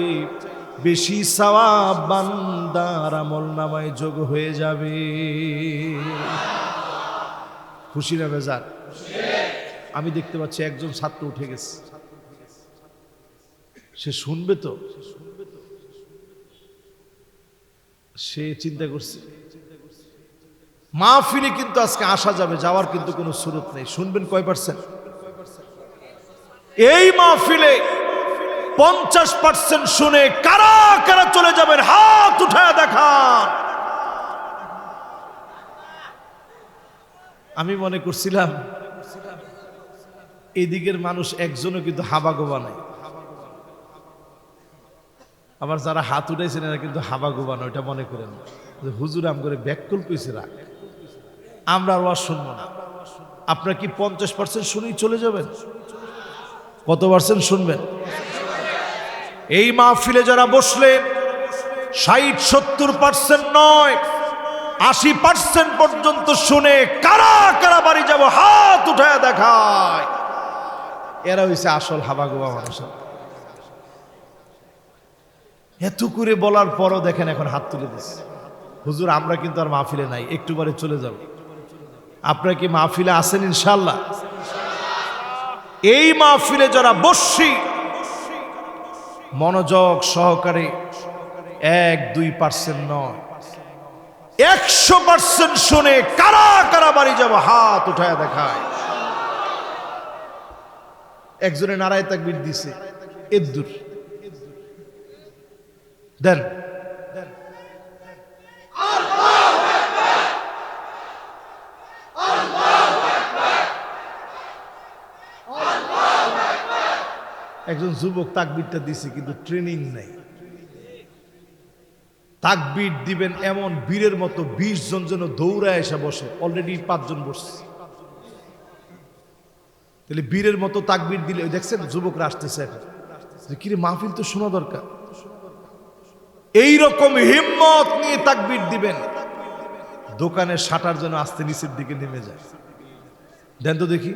বেশি সওয়াব বান্দার আমলনামায় যোগ হয়ে যাবে। খুশি না বেজার? আমি দেখতে পাচ্ছি একজন ছাত্র উঠে গেছে, সে শুনবে তো, সে চিন্তা করছে মাহফিলে কিন্তু আজকে আসা যাবে, যাওয়ার কিন্তু কোনো সুরত নেই। শুনবেন কয় পার্সেন্ট? এই মাহফিলে 50% শুনে কারা কারা চলে যাবেন হাত উঠায় দেখান। আমি মনে করছিলাম এই দিকের মানুষ একজনও কিন্তু হাবাগোবা নাই, আবার যারা হাত উঠাইছেন এরা কিন্তু হাবাগোবা নয়, এটা মনে করেন হুজুর আম করে ব্যাককল কইছে রাখ, আমরা আর শুনবো না। আপনার কি 50% শুনেই চলে যাবেন? কত পার্সেন্ট শুনবেন? এই মাহফিলে যারা বসলেন 60-70% নয়, 80% পর্যন্ত শুনে কারা কারা বাড়ি যাব হাত উঠায় দেখায়। এরা হইছে আসল হাবাগোবা মানুষ। এত করে বলার পরও দেখেন এখন হাত তুলে দিচ্ছে। হুজুর আমরা কিন্তু আর মাহফিলে নাই, একটু পরে চলে যাব। আপনারা কি মাহফিলে আছেন ইনশাআল্লাহ? এই মাহফিলে যারা বসছি মনোযোগ সহকারে 1-2% নয়, 100% শুনে কারা কারা বাড়ি যাব হাত উঠায় দেখায়। একজনে নারায়ে তাকবীর দিছে, এদ্দুর দেন। একজন যুবক তাকবীরটা দিছে কিন্তু ট্রেনিং নাই। তাকবীর দিবেন এমন বীরের মতো 20 জন যেন দৌড়ায় এসে বসে, অলরেডি 5 জন বসছে। তাহলে বীরের মতো তাকবীর দিলে, ওই দেখছেন যুবকরা আসতেছে এখন, কিরে মাহফিল তো শোনা দরকার। এইরকম হিম্মত নিয়ে তাকবীর দিবেন, দোকানের শাটার যেন আস্তে নিচের দিকে নেমে যায়। দেন তো দেখি।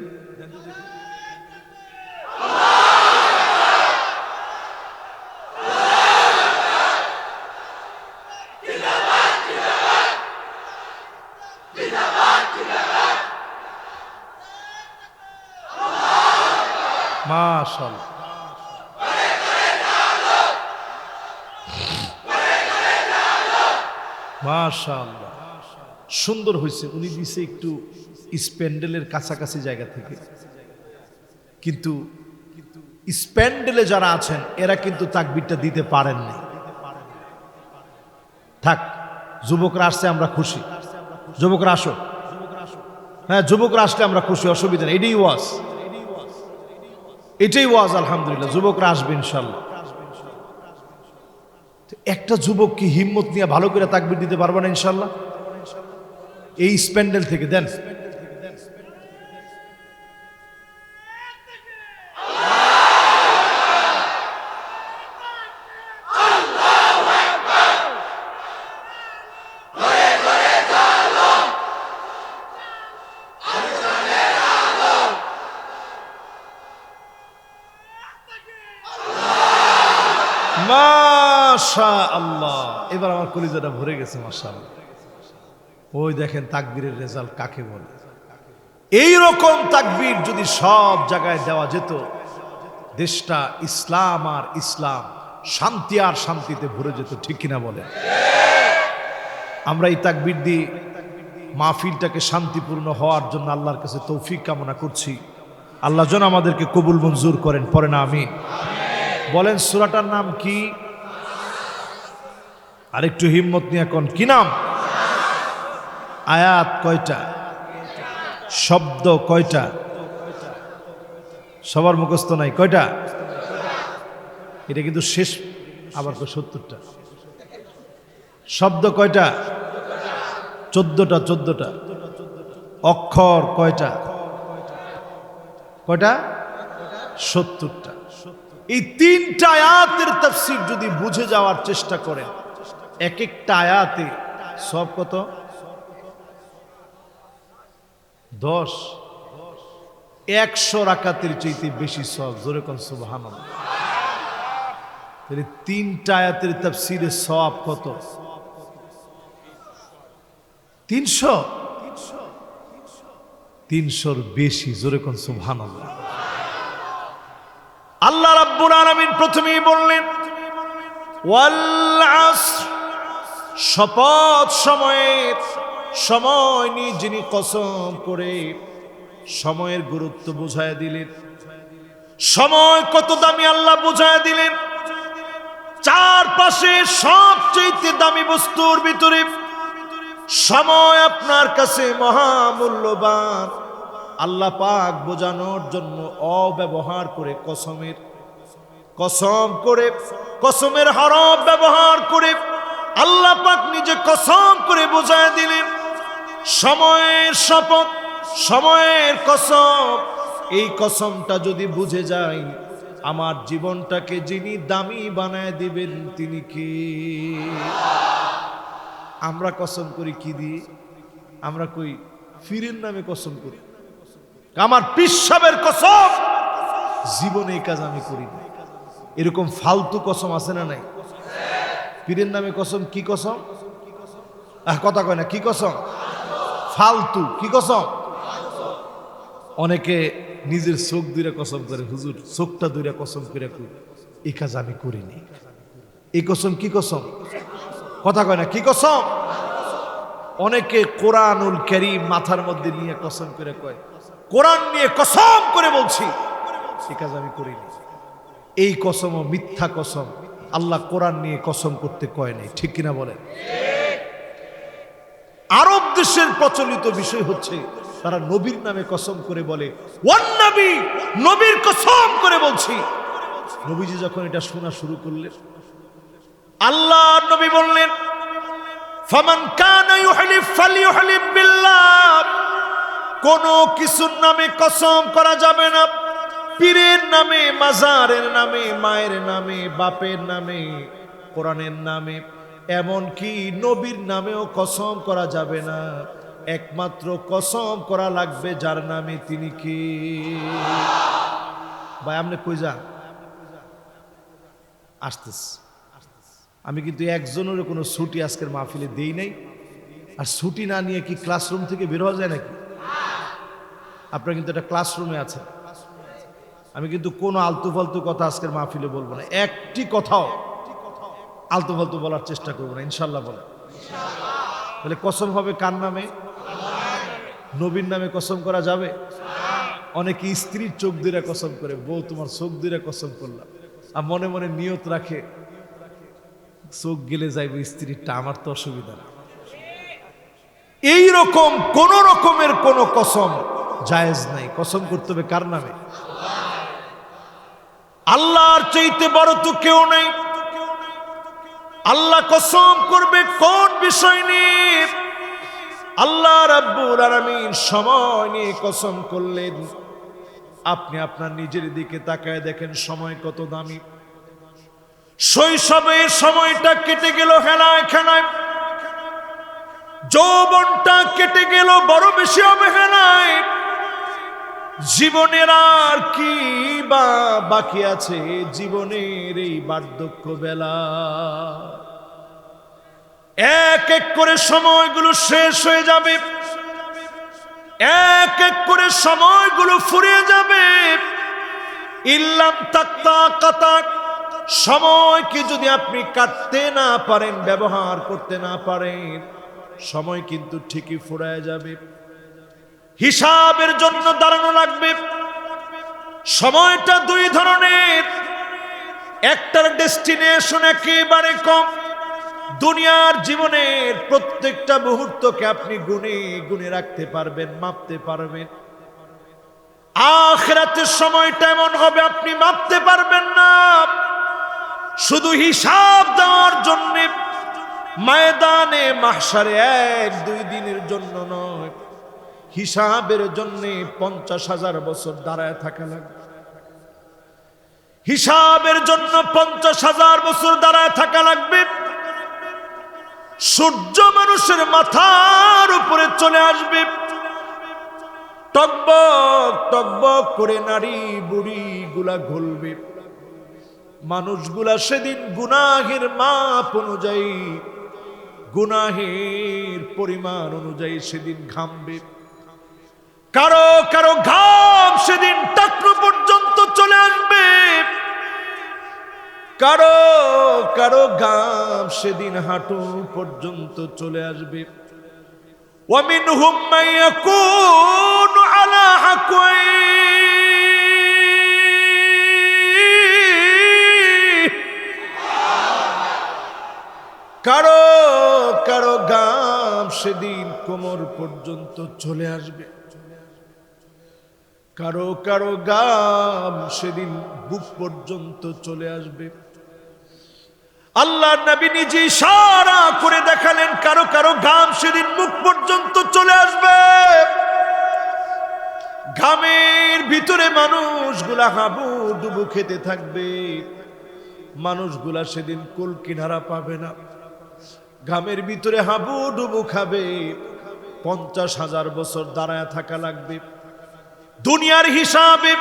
মাশাআল্লাহ, মাশাআল্লাহ, সুন্দর হয়েছে। উনি দিছে একটু স্প্যান্ডেলের কাছাকাছি জায়গা থেকে, কিন্তু স্প্যান্ডেলে যারা আছেন এরা কিন্তু তাকবীরটা দিতে পারেননি। থাক, যুবকরা আসছে আমরা খুশি। যুবকরা আসো, হ্যাঁ যুবকরা আসলে আমরা খুশি, অসুবিধা নেই। এটাই ওয়াজ, এটাই ওয়াজ। আলহামদুলিল্লাহ যুবকরা আসবে ইনশাল্লাহ। একটা যুবক কি হিম্মত নিয়ে ভালো করে তাকবীর দিতে পারবে না ইনশাল্লাহ? এই স্প্যান্ডেল থেকে দেন। মাশাআল্লাহ, এবার আমার কলিজাটা ভরে গেছে মাশাআল্লাহ। ওই দেখেন তাকবীরের রেজাল্ট কাকে বলে। এই রকম তাকবীর যদি সব জায়গায় দেওয়া যেত, দেশটা ইসলাম আর ইসলাম, শান্তি আর শান্তিতে ভরে যেত, ঠিক কিনা বলেন? আমরা এই তাকবীর দিয়ে মাহফিলটাকে শান্তিপূর্ণ হওয়ার জন্য আল্লাহর কাছে তৌফিক কামনা করছি। আল্লাহ যেন আমাদেরকে কবুল মঞ্জুর করেন, পড়েন আমিন। বলেন সূরাটার নাম কি? আরেকটু হিম্মত নিয়ে কোন কি নাম? আয়াত কয়টা? শব্দ কয়টা? সবার মুখস্থ নাই, কয়টা? এটা কিন্তু শেষ, আবার 70টা। শব্দ কয়টা? 14টা। অক্ষর কয়টা? কয়টা? 70টা। এই 3টা আয়াতের তাফসীর যদি বুঝে যাওয়ার চেষ্টা করেন, এক একটা আয়াতে সব কত? 10। 100 রাকাতের চাইতে বেশি সব। জোরে কোন সুবহানাল্লাহ। তাহলে 3টা আয়াতের তাফসীরে সওয়াব কত? 300। 300-র বেশি। জোরে কোন সুবহানাল্লাহ। আল্লাহ রাব্বুল আলামিন প্রথমেই বললেন ওয়াল আসর, শপথ সময়ের, সময় নিয়ে যিনি কসম করে সময়ের গুরুত্ব বুঝায় দিলেন। সময় কত দামি আল্লাহ বুঝায় দিলেন। চারপাশে সবচেয়ে দামি বস্তুর ভিতরে সময় আপনার কাছে মহামূল্যবান। আল্লাহ পাক বোঝানোর জন্য অব্যবহার করে কসমের, কসম করে কসমের হরফ ব্যবহার করে আল্লাহ পাক নিজে কসম করে বোঝায় দিলেন সময়ের শপথ, সময়ের কসম। এই কসমটা যদি বুঝে যাই, আমার জীবনটাকে যিনি দামি বানায় দিবেন তিনি কি? আমরা কসম করি কি দিয়ে? আমরা কই ফিরের নামে কসম করি। আমার পিসাবের কসম, জীবনে এই কাজ আমি করি না। এরকম ফালতু কসম আছে না নাই? পীরের নামে কসম। কি কসম? কথা কয় না। কি কসম? ফালতু। কি কসম? অনেকে নিজের চোখ দুইরা কসম করে, হুজুর চোখটা দুইরা কসম করে কই, এই কাজ আমি করিনি। এই কসম কি কসম? কথা কয় না। কি কসম? অনেকে কোরআনুল কারীম মাথার মধ্যে নিয়ে কসম করে কয়, কোরআন নিয়ে কসম করে বলছি, এই কাজ আমি করিনি। এই কসমও মিথ্যা কসম। আল্লাহ কোরআন নিয়ে কসম করতে কয় নাই, ঠিক কিনা বলেন? আরব দেশের প্রচলিত বিষয় হচ্ছে তারা নবীর নামে কসম করে বলে, ওয়ান নবী, নবীর কসম করে বলছি। নবীজি যখন এটা শোনা শুরু করলেন, আল্লাহ নবী বললেন ফামান কানা ইউহলিফ ফালিইউহলিফ বিল্লাহ, কোন কিছুর নামে কসম করা যাবে না। পীরের নামে, মাজারের নামে, মায়ের নামে, বাপের নামে, কোরআনের নামে, এমন কি নবীর নামেও কসম করা যাবে না। একমাত্র কসম করা লাগবে যার নামে, তিনি কি? ভাই আপনি কই যান? আসতেছ। আমি কিন্তু একজনের কোনো ছুটি আজকের মাহফিলে দেই নাই। আর ছুটি না নিয়ে কি ক্লাসরুম থেকে বের হওয়া যায় নাকি? আপনারা কিন্তু একটা ক্লাসরুমে আছেন। আমি কিন্তু কোনো আলতু ফালতু কথা আজকের মাহফিলে বলবো না। একটি কথাও আলতু ফালতু বলার চেষ্টা করবো না, ইনশাল্লাহ বলে। তাহলে কসম হবে কার নামে? নবীর নামে কসম করা যাবে? অনেকে স্ত্রীর চোখ দিয়ে কসম করে, বউ তোমার চোখ দিয়ে কসম করলাম, আর মনে মনে নিয়ত রাখে চোখ গেলে যাইব স্ত্রীরটা, আমার তো অসুবিধা না। এইরকম কোন রকমের কোন কসম জায়েজ নাই। কসম করতে হবে কার নামে? আল্লাহর চাইতে বড় তো কেউ নেই। আল্লাহ কসম করবে কোন বিষয় নিয়ে? আল্লাহ রাব্বুল আলামিন সময় নিয়ে কসম করলেন। আপনি আপনার নিজের দিকে তাকায় দেখেন সময় কত দামি। শৈশবের সময়টা কেটে গেল খেলায় খেলায়, যৌবনটা কেটে গেল বড় বেশি অবহেলায়। জীবনের আর কি বা বাকি আছে, জীবনের এই বার্ধক্য বেলা। এক এক করে সময়গুলো শেষ হয়ে যাবে, এক এক করে সময়গুলো ফুরিয়ে যাবে। ইল্লাম তাক্তা কাতাক, সময়কে যদি আপনি কাটতে না পারেন, ব্যবহার করতে না পারেন, সময় কিন্তু ঠিকই ফুরায় যাবে। হিসাবের জন্য দাঁড়ানো লাগবে। সময়টা দুই ধরনের, একটার ডেস্টিনেশন একেবারে কম। দুনিয়ার জীবনের প্রত্যেকটা মুহূর্তকে আপনি গুনে গুনে রাখতে পারবেন, মাপতে পারবেন। আখিরাতের সময়টা এমন হবে আপনি মাপতে পারবেন না। শুধু হিসাব দেওয়ার জন্য ময়দানে মাহশারে 1-2 দিনের জন্য নয়, হিসাবের জন্য 50,000 বছর দাঁড়ায় থাকা লাগবে। হিসাবের জন্য 50,000 বছর দাঁড়ায় থাকা লাগবে। সূর্য মানুষের মাথার উপরে চলে আসবে, টকবক টকবক করে নারী বুড়ি গুলা ঘুরবে। মানুষগুলা সেদিন গুনাহের মাপ অনুযায়ী, গুনাহের পরিমাণ অনুযায়ী সেদিন ঘামবে। কারো কারো ঘাম সেদিন টাকনু পর্যন্ত চলে আসবে, কারো কারো ঘাম সেদিন হাঁটু পর্যন্ত চলে আসবে। ومنهم من يكون على حقويه, কারো কারো ঘাম সেদিন কোমর পর্যন্ত চলে আসবে, কারো কারো ঘাম সেদিন বুক পর্যন্ত চলে আসবে। আল্লাহ নবী নিজে ইশারা করে দেখালেন, কারো কারো ঘাম সেদিন মুখ পর্যন্ত চলে আসবে। ঘামের ভিতরে মানুষগুলা হাবুডুবু খেতে থাকবে। মানুষগুলা সেদিন কুল কিনারা পাবে না, ঘামের ভিতরে হাবুডুবু খাবে। 50,000 বছর দাঁড়ায় থাকা লাগবে। দুনিয়ার হিসাবে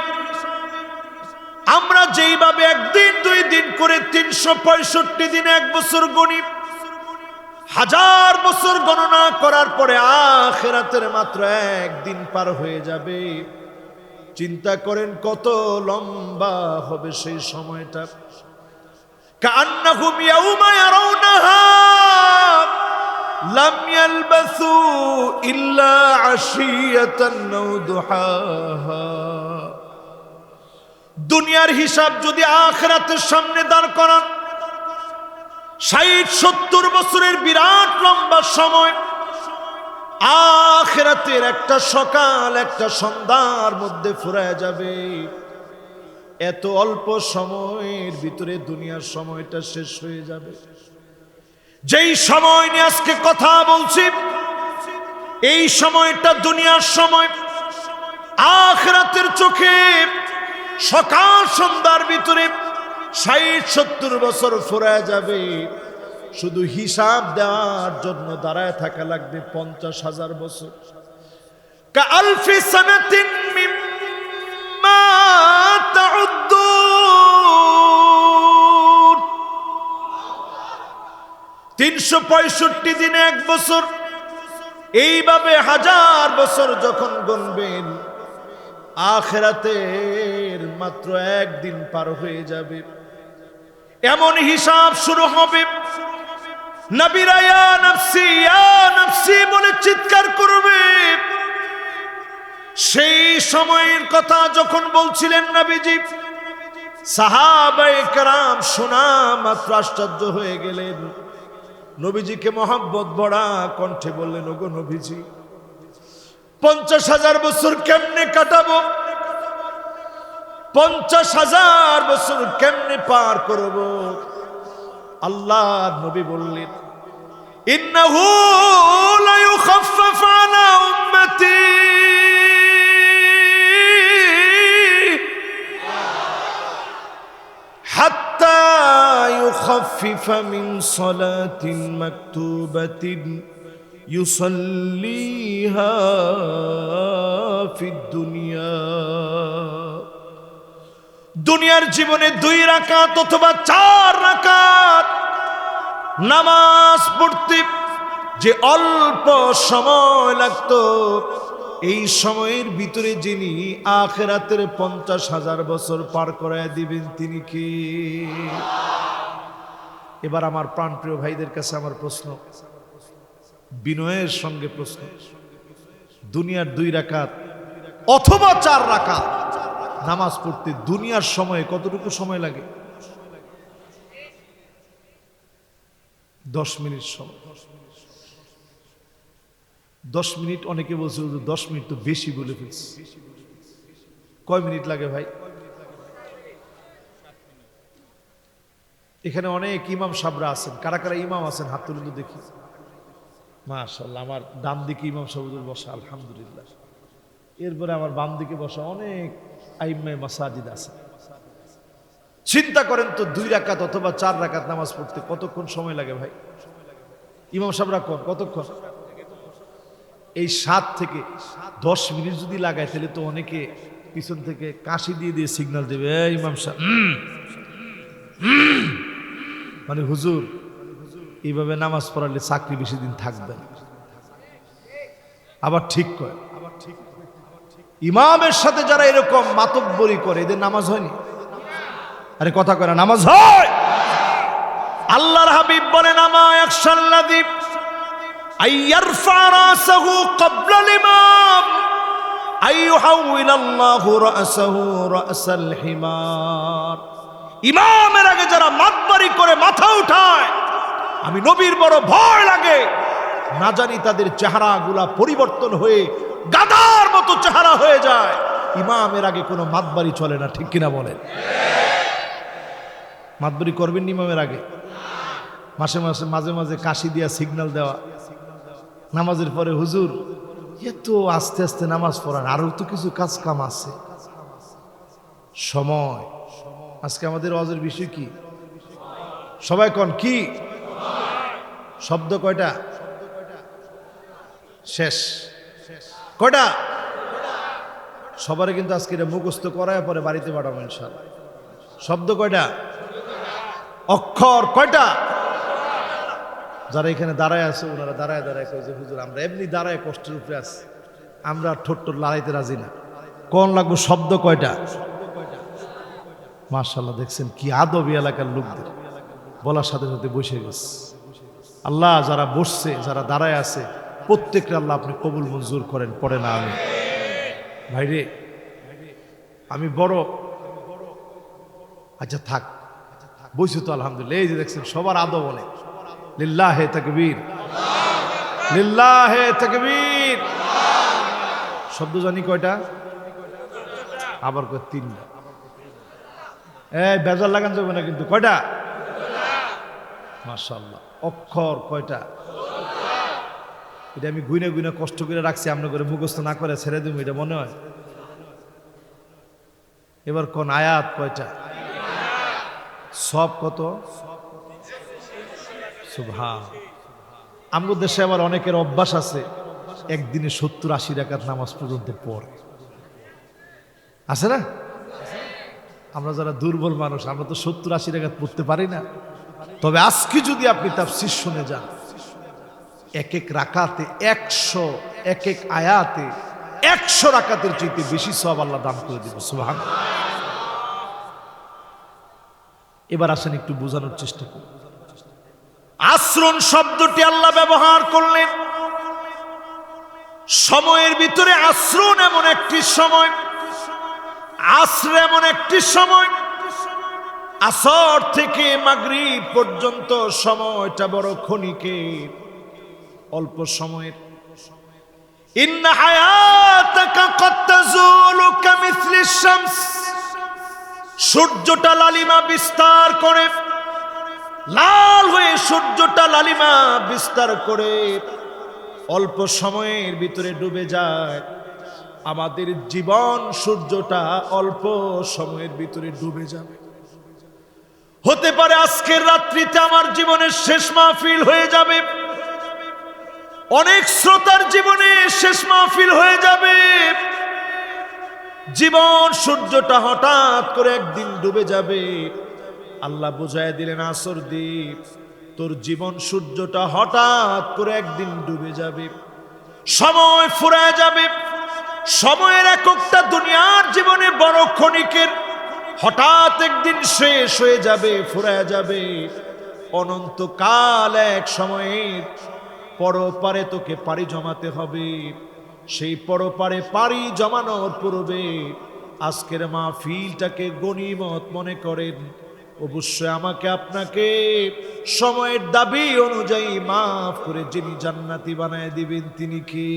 আমরা যেইভাবে একদিন 2 দিন করে 365 দিনে 1 বছর গণি, 1000 বছর গণনা করার পরে আখিরাতের মাত্র 1 দিন পার হয়ে যাবে। চিন্তা করেন কত লম্বা হবে সেই সময়টা। কান্নাহুম ইয়াউমা ইয়ারাউনাহা লাম ইয়ালবাসু ইল্লা আশিয়াতান আও দুহাহা। দুনিয়ার হিসাব যদি আখিরাতের সামনে দাঁড় করান, 60-70 বছরের বিরাট লম্বা সময় আখিরাতের একটা সকাল একটা সন্ধ্যার মধ্যে ফুরায় যাবে। এত অল্প সময়ের ভিতরে দুনিয়ার সময়টা শেষ হয়ে যাবে। যেই সময় নিয়ে আজকে কথা বলছি, এই সময়টা দুনিয়ার সময়। আখিরাতের চোখে সকাল সন্ধ্যার ভিতরে 60-70 বছর ফুরায় যাবে। শুধু হিসাব দেওয়ার জন্য দাঁড়ায় থাকা লাগবে 50,000 বছর। কাআলফি সানাতিন মিম্মা তাউদ্দুন, 365 দিনে 1 বছর। এইভাবে 1000 বছর যখন গুনবেন, আখিরাতের মাত্র 1 দিন পার হয়ে যাবে। এমন হিসাব শুরু হবে, নবীরা ইয়া নাফসি বলে চিৎকার করবে। সেই সময়ের কথা যখন বলছিলেন নবীজি, সাহাবায়ে কেরাম শোনা মাত্র আশ্চর্য হয়ে গেলেন। নবীজিকে মহব্বত ভরা কণ্ঠে বললেন, ওগো নবীজি, 50,000 বছর কেমনে কাটাবো? 50,000 বছর কেমনে পার করব? আল্লাহর নবী বললেন, ইন্নাহু লা ইউখাফফাফ আলা উম্মতি হাত্তা ইউখাফফিফা মিন সালাতিন মাকতুবাতিন ইউসাল্লিহা ফিদ দুনিয়া। দুনিয়ার জীবনে 2 রাকাত অথবা 4 রাকাত নামাজ পড়তে যে অল্প সময় লাগতো, এই সময়ের ভিতরে যিনি আখিরাতের 50,000 বছর পার করায় দিবেন তিনি কে? এবার আমার প্রাণপ্রিয় ভাইদের কাছে আমার প্রশ্ন, বিনয়ের সঙ্গে প্রশ্ন, দুনিয়ার 2 রাকাত অথবা 4 রাকাত নামাজ পড়তে দুনিয়ার সময়ে কতটুকু সময় লাগে? 10 মিনিট সময়। 10 মিনিট, অনেকে বলছে 10 মিনিট তো বেশি বলে ফেলছে। কয় মিনিট লাগে ভাই? এখানে অনেক ইমাম সাহেবরা আছেন, কারা কারা ইমাম আছেন হাত তুলে তো দেখি। মাশাআল্লাহ, আমার ডান দিকে ইমাম সাহেবুল বসা, আলহামদুলিল্লাহ। এরপরে আমার বাম দিকে বসা অনেক আইম্মায়ে মাসাজিদ আছে। চিন্তা করেন তো 2 রাকাত অথবা 4 রাকাত নামাজ পড়তে কতক্ষণ সময় লাগে ভাই? ইমাম সাহেবরা কতক্ষণ? এই 7 থেকে 10 মিনিট যদি লাগায় তাহলে তো অনেকে পিছন থেকে কাশি দিয়ে দিয়ে সিগন্যাল দেবে, ইমাম সাহেব মানে হুজুর এইভাবে নামাজ পড়ালে চাকরি বেশি দিন থাকবে না। আবার ঠিক কয়, ইমামের সাথে যারা এরকম মাতব্বরি করে এদের নামাজ হয়নি? আরে কথা কয় না, নামাজ হয়। আল্লাহর হাবিব বলেন, আমা ইয়াখশাল্লাযী আইয়ারফা রাসাহু ক্বাবলাল ইমাম আইয়ুহাউইলাল্লাহু রাসাহু রাসাল হিমার। ইমামের আগে যারা মাতবারি করে মাথা উঠায়, আমি নবীর বড় ভয় লাগে, না জানি তাদের চেহারাগুলা পরিবর্তন হয়ে গাধার মতো চেহারা হয়ে যায়। ইমামের আগে কোনো মাতবারি চলে না, ঠিক কিনা বলেন? মাতবারি করবেন ইমামের আগে? মাঝে মাঝে কাশি দিয়া সিগন্যাল দেওয়া, নামাজের পরে হুজুর এত আস্তে আস্তে নামাজ পড়ান, আরো তো কিছু কাজ কাম আছে। সময়। আজকে আমাদের ওয়াজের বিষয় কি? সবাই কোন কি? শব্দ কয়টা? শেষ। কয়টা? সবারে কিন্তু আজকে এটা মুখস্থ করায় পরে বাড়িতে পাঠাবো ইনশাআল্লাহ। শব্দ কয়টা? অক্ষর কয়টা? যারা এখানে দাঁড়ায় আছে ওনারা দাঁড়ায় দাঁড়ায় কয় যে হুজুর আমরা এমনি দাঁড়ায় কষ্টের উপরে আছি, আমরা ঠোঁট লড়াইতে রাজি না। কোন লাগবো? শব্দ কয়টা? মাশাআল্লাহ, দেখছেন কি আদব এলাকার লোকদের, বলার সাথে সাথে বসে গেছে। আল্লাহ যারা বসছে, যারা দাঁড়ায় আছে, প্রত্যেকটা আল্লাহ আপনি কবুল মঞ্জুর করেন, পড়ে না আমি ভাইরে আমি বড়। আচ্ছা থাক, বইছি তো আলহামদুলিল্লাহ। এই যে দেখছেন সবার আদব অনেক। লিল্লাহে তাকবীর, লিল্লাহে তাকবীর। শব্দ জানি কয়টা? আবার কয় 3টা। এই বেজার লাগান যাবে না কিন্তু। কয়টা? মাশাআল্লাহ। অক্ষর কয়টা? এটা আমি গুইনা গুইনা কষ্ট করে রাখছি, আমরা করে মুখস্থ না করে ছেড়ে দেবো, এটা মনে হয়? এবার কোন আয়াত কয়টা? সব কত? সুবহান। আমাদের দেশে আবার অনেকের অভ্যাস আছে একদিনে 70-80 রাকাত নামাজ পর্যন্ত পড়ে, আছে না? আমরা যারা দুর্বল মানুষ, আমরা তো 70-80 রাকাত পড়তে পারি না। তবে আজকে যদি আপনি তাফসীর শুনে যান, এক এক রাকাতে 100, এক এক আয়াতে 100 রাকাতের চাইতে বেশি সওয়াব আল্লাহ দান করে দিবে। সুবহানাল্লাহ। এবার আসেন একটু বোঝানোর চেষ্টা করুন। আশ্রণ শব্দটি আল্লাহ ব্যবহার করলেন সময়ের ভিতরে। আশ্রণ এমন একটি সময়, আসর এমন একটি সময়, আসর থেকে মাগরিব পর্যন্ত সময়টা বড় ক্ষণিকের, অল্প সময়ের। ইন্না হায়াতাকা ক্বাদ তাযুলু কামিসলিশ শামস। সূর্যটা লালিমা বিস্তার করে লাল হয়ে সূর্যটা লালিমা বিস্তার করে অল্প সময়ের ভিতরে ডুবে যায়, আমাদের জীবন সূর্যটা অল্প সময়ের ভিতরে ডুবে যাবে। হতে পারে আজকের রাত্রিতে আমার জীবনের শেষ মাহফিল হয়ে যাবে, অনেক শ্রোতার জীবনে শেষ মাহফিল হয়ে যাবে। জীবন সূর্যটা হঠাৎ করে একদিন ডুবে যাবে। আল্লাহ বুঝায় দিলেন, আসর দ্বীপ, তোর জীবন সূর্যটা হঠাৎ করে একদিন ডুবে যাবে, সময় ফুরায় যাবে। সময়ের এককটা দুনিয়ার জীবনে বড় ক্ষণিকের, হঠাৎ একদিন শেষ হয়ে যাবে, ফুরায় যাবে। অনন্তকাল এক সময়ের পরপারে তোকে পাড়ি জমাতে হবে। সেই পরপারে পাড়ি জমানোর পূর্বে আজকের মাহফিলটাকে গনিমত মনে করেন। অবশ্যই আমাকে আপনাকে সময়ের দাবি অনুযায়ী মাফ করে যিনি জান্নাতি বানায় দিবেন তিনি কি?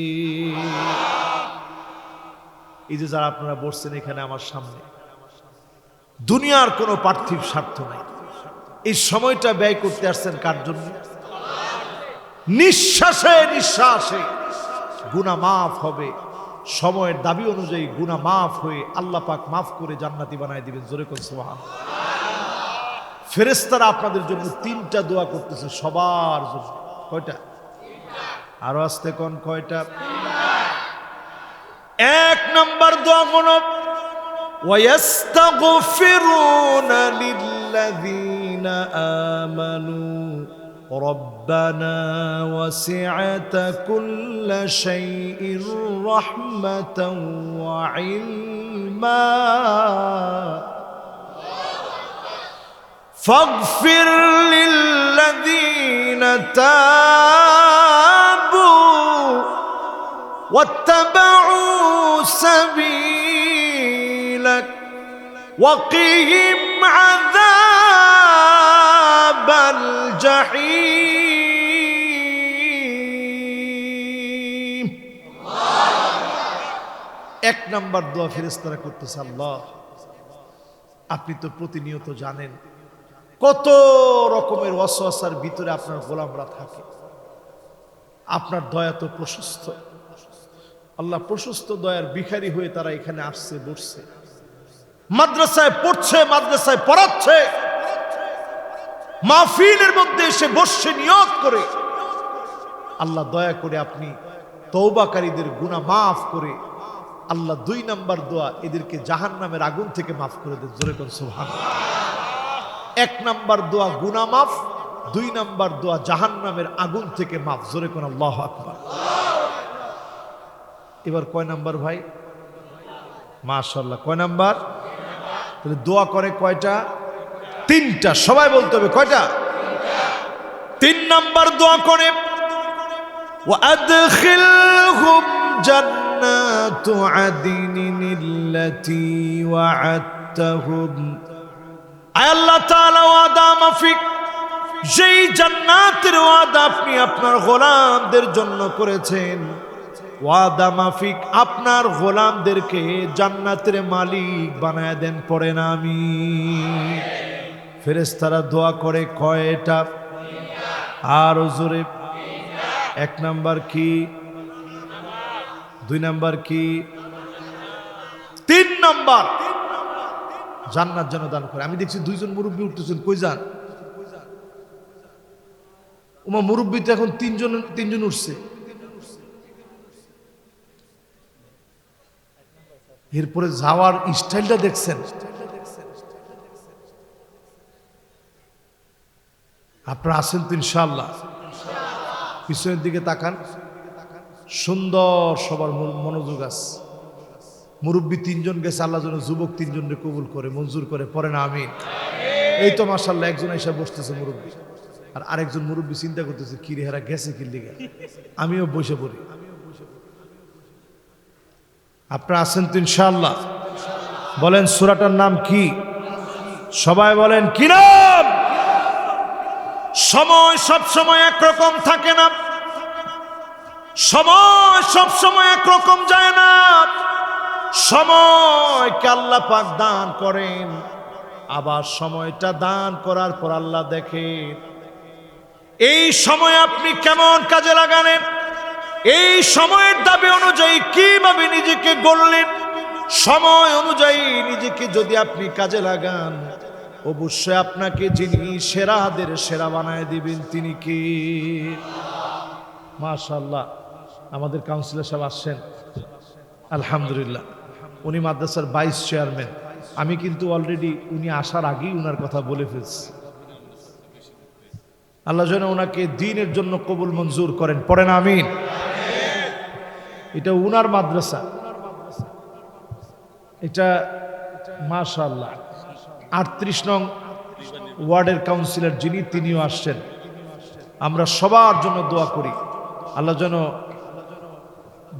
এই যে যারা আপনারা বসছেন এখানে আমার সামনে, দুনিয়ার কোনো পার্থিব স্বার্থ নাই। এই সময়টা ব্যয় করতে আসছেন কার জন্য? নিঃশ্বাসে নিঃশ্বাসে গুনাহ মাফ হবে। সময়ের দাবি অনুযায়ী গুনাহ মাফ হয়ে আল্লাহ পাক মাফ করে জান্নাতি বানায় দিবেন। জোরে কোন সুবহানাল্লাহ। ফেরেশতারা আপনাদের জন্য 3টা দোয়া করতেছে সবার জন্য। কয়টা? আরো আস্তে কোন কয়টা? 1 নম্বর দোয়া হলো ওয়াস্তাগফিরুনা লিল্লাযীনা আমানু রব্বানা ওয়াসি'তা কুল্লা শাইইন রাহমাতাও ওয়া ইলমা ফাগফির লিল্লাযীনা তাবু واتبعوا سبيلك وقهم عذاب الجحيم। 1 নম্বর দোয়া ফেরেশতারা করতেছে, আল্লাহ আপনি তো প্রতিনিয়ত জানেন কত রকমের ওয়াসওয়াসার ভিতরে আপনার গোলামরা থাকে। আপনার দয়া তো প্রশস্ত। আল্লাহ প্রশস্ত দয়ার ভিখারি হয়ে তারা এখানে আসছে, বসছে, মাদ্রাসায় পড়ছে, মাদ্রাসায় পড়াচ্ছে, মাহফিলের মধ্যে এসে বসছে নিয়ত করে। আল্লাহ দয়া করে আপনি তওবাকারীদের গুনাহ মাফ করে, আল্লাহ 2 নম্বর দোয়া, এদেরকে জাহান্নামের আগুন থেকে মাফ করে দেন। জোরে কোন সুবহানাল্লাহ। 1 নম্বর দোয়া গুনাহ মাফ, 2 নম্বর দোয়া জাহান্নামের আগুন থেকে মাফ। জোরে কোন আল্লাহু আকবার। এবার কয় নাম্বার ভাই? মাশাআল্লাহ। কয় নাম্বার? তাহলে দোয়া করে কয়টা? 3টা। সবাই বলতে হবে কয়টা? 3 নাম্বার দোয়া করে ওয়াদখিলহুম জান্নাতু আদিনিল্লাতী ওয়া'আদতাহুম। আয় আল্লাহ তাআলা ওয়াদা মাফিক যেই জান্নাতের ওয়াদা আপনি আপনার গোলামদের জন্য করেছেন, ওয়াদা মাফিক আপনার গোলামদেরকে জান্নাতের মালিক বানায় দেন। পড়েন আমিন। ফেরেশতারা দোয়া করে কয়টা? আর জোরে। 1 নাম্বার কি? 2 নাম্বার কি? 3 নাম্বার জান্নাত যেন দান করে। আমি দেখছি 2 জন মুরব্বী উঠতেছেন, কই যান? ওমা মুরব্বী তো এখন 3 জন উঠছে। এরপরে যাওয়ার স্টাইলটা দেখছেন? আপনারা আছেন তো ইনশাআল্লাহ? পিছনের দিকে তাকান, সুন্দর সবার মনোযোগ আছে। মুরব্বী 3 জন গেছে, আল্লাহ যেন যুবক 3 জনকে কবুল করে, মঞ্জুর করে। পড়েন আমিন। এই তো মাশাআল্লাহ একজন এসে বসতেছে মুরব্বী, আর আরেকজন মুরব্বী চিন্তা করতেছে কি রে হেরা গেছে কি লিগা, আমিও বসে পড়ি। আপনারা আছেন তো ইনশাআল্লাহ? বলেন সূরাটার নাম কি? সবাই বলেন কি নাম? সময় সব সময় একরকম থাকে না, সময় সব সময় একরকম যায় না। সময়কে আল্লাহ পাক দান করেন, আবার সময়টা দান করার পর আল্লাহ দেখেন এই সময় আপনি কেমন কাজে লাগালেন, এই সময়ের দাবি অনুযায়ী কিভাবে নিজেকে গড়লেন। সময় অনুযায়ী নিজেকে যদি আপনি কাজে লাগান, অবশ্যই আপনাকে যিনি সেরাদের সেরা বানায় দিবেন তিনি কি? মাশাআল্লাহ, আমাদের কাউন্সিলর সাহেব আসছেন, আলহামদুলিল্লাহ। উনি মাদ্রাসার ভাইস চেয়ারম্যান। আমি কিন্তু অলরেডি উনি আসার আগেই উনার কথা বলে ফেলছি। আল্লাহ যেন ওনাকে দ্বীনের জন্য কবুল মঞ্জুর করেন, পড়েন আমিন। এটা উনার মাদ্রাসা, এটা মাশাআল্লাহ 38 নং ওয়ার্ডের কাউন্সিলর যিনি, তিনিও আসছেন। আমরা সবার জন্য দোয়া করি আল্লাহ যেন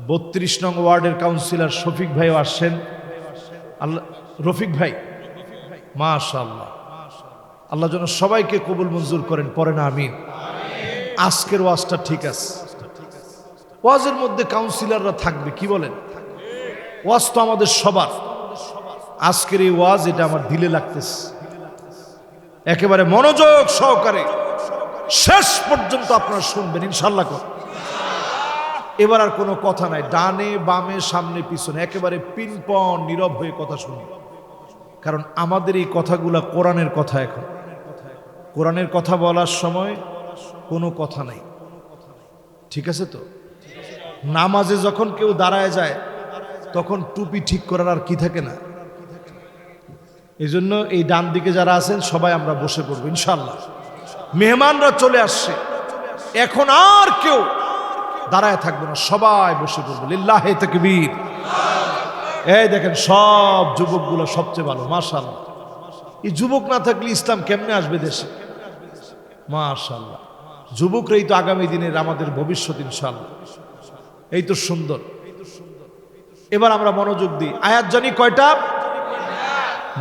32 নং ওয়ার্ডের কাউন্সিলর শফিক ভাইও আসছেন, আল্লাহ রফিক ভাই, মাশাআল্লাহ, আল্লাহ যেন সবাইকে কবুল মঞ্জুর করেন, পড়েন আমিন। আজকের ওয়াজটা ঠিক আছে, ওয়াজের মধ্যে কাউন্সিলররা থাকবে, কি বলেন? ওয়াজ তো আমাদের সবার। আজকের এই ওয়াজ এটা আমার দিলে লাগতেছে, একেবারে মনোযোগ সহকারে শেষ পর্যন্ত আপনারা শুনবেন ইনশাআল্লাহ। এবার আর কোনো কথা নাই, ডানে বামে সামনে পিছনে একেবারে পিনপন নীরব হয়ে কথা শুনি, কারণ আমাদের এই কথাগুলা কোরআনের কথা। এখন কোরআনের কথা বলার সময় কোনো কথা নাই, ঠিক আছে তো? নামাজে যখন কেউ দাঁড়ায় যায় তখন টুপি ঠিক করার আর কি থাকে না। এই জন্য এই ডান দিকে যারা আছেন সবাই আমরা বসে পড়বো ইনশাআল্লাহ। মেহমানরা চলে আসছে, এখন আর কেউ দাঁড়ায় থাকবে না, সবাই বসে পড়বো। লিল্লাহে তাকবীর। এই দেখেন সব যুবকগুলো সবচেয়ে ভালো, মাশাআল্লাহ। এই যুবক না থাকলে ইসলাম কেমনে আসবে দেশে? মাশাআল্লাহ, যুবকরাই তো আগামী দিনের আমাদের ভবিষ্যৎ ইনশাআল্লাহ। এই তো সুন্দর। এবার আমরা মনোযোগ দিই। আয়াত জানি কয়টা?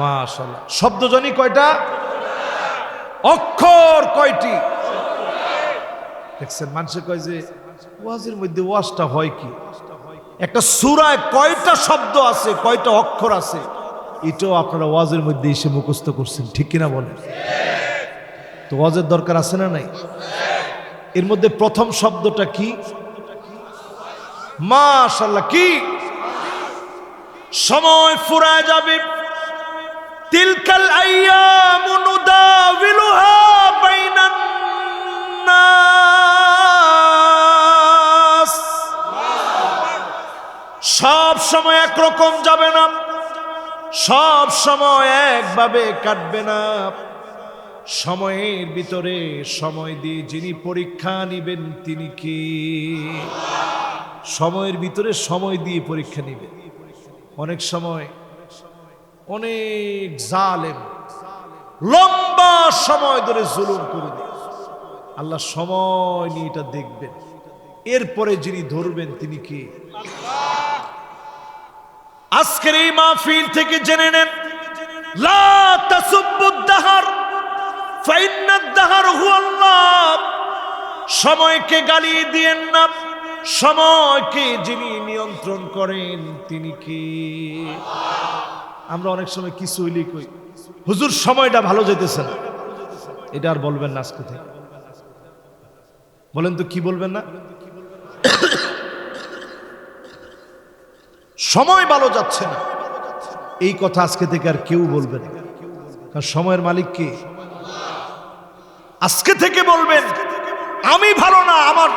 মাশাআল্লাহ। শব্দ জানি কয়টা? অক্ষর কয়টি? দেখছেন মানুষে কয় যে ওয়াজের মধ্যে ওয়াজটা হয় কি? একটা সূরায় কয়টা শব্দ আছে, কয়টা অক্ষর আছে, এটাও আপনারা ওয়াজের মধ্যে এসে মুখস্থ করছেন, ঠিক কিনা বলেন? তো ওয়াজের দরকার আছে না নাই? এর মধ্যে প্রথম শব্দটা কি? মাশাআল্লাহ। কি? সময় ফুরায় যাবে। তিলকাল আইয়ামু নুদাবিলুহা বাইনান নাস। সব সময় একরকম যাবে না, সব সময় একভাবে কাটবে না। সময়ের ভিতরে সময় দিয়ে যিনি পরীক্ষা নিবেন তিনি কি? সময়ের ভিতরে সময় দিয়ে পরীক্ষা নিবেন। অনেক সময় অনেক জালেম লম্বা সময় ধরে জুলুম করে দেয়, আল্লাহ সময় নিয়ে এটা দেখবেন, এরপরে যিনি ধরবেন তিনি কি? আজকের এই মাহফিল থেকে জেনে নেন, লা তাসুব্বুদ দাহর ফাইন্নাদ দাহর হুয়াল্লাহ। সময়কে গালি দিয়েন না, সময়কে যিনি নিয়ন্ত্রণ করেন তিনি কি? আমরা অনেক সময় কিছু হইলেই কই হুজুর সময়টা ভালো যেতেছে না, এটা আর বলবেন না আজকে থেকে। বলেন তো কি বলবেন না? সময় ভালো যাচ্ছে না এই কথা আজকে থেকে আর কেউ বলবে না, কারণ সময়ের মালিক কে? আজকে থেকে বলবেন আমি ভালো না, আমার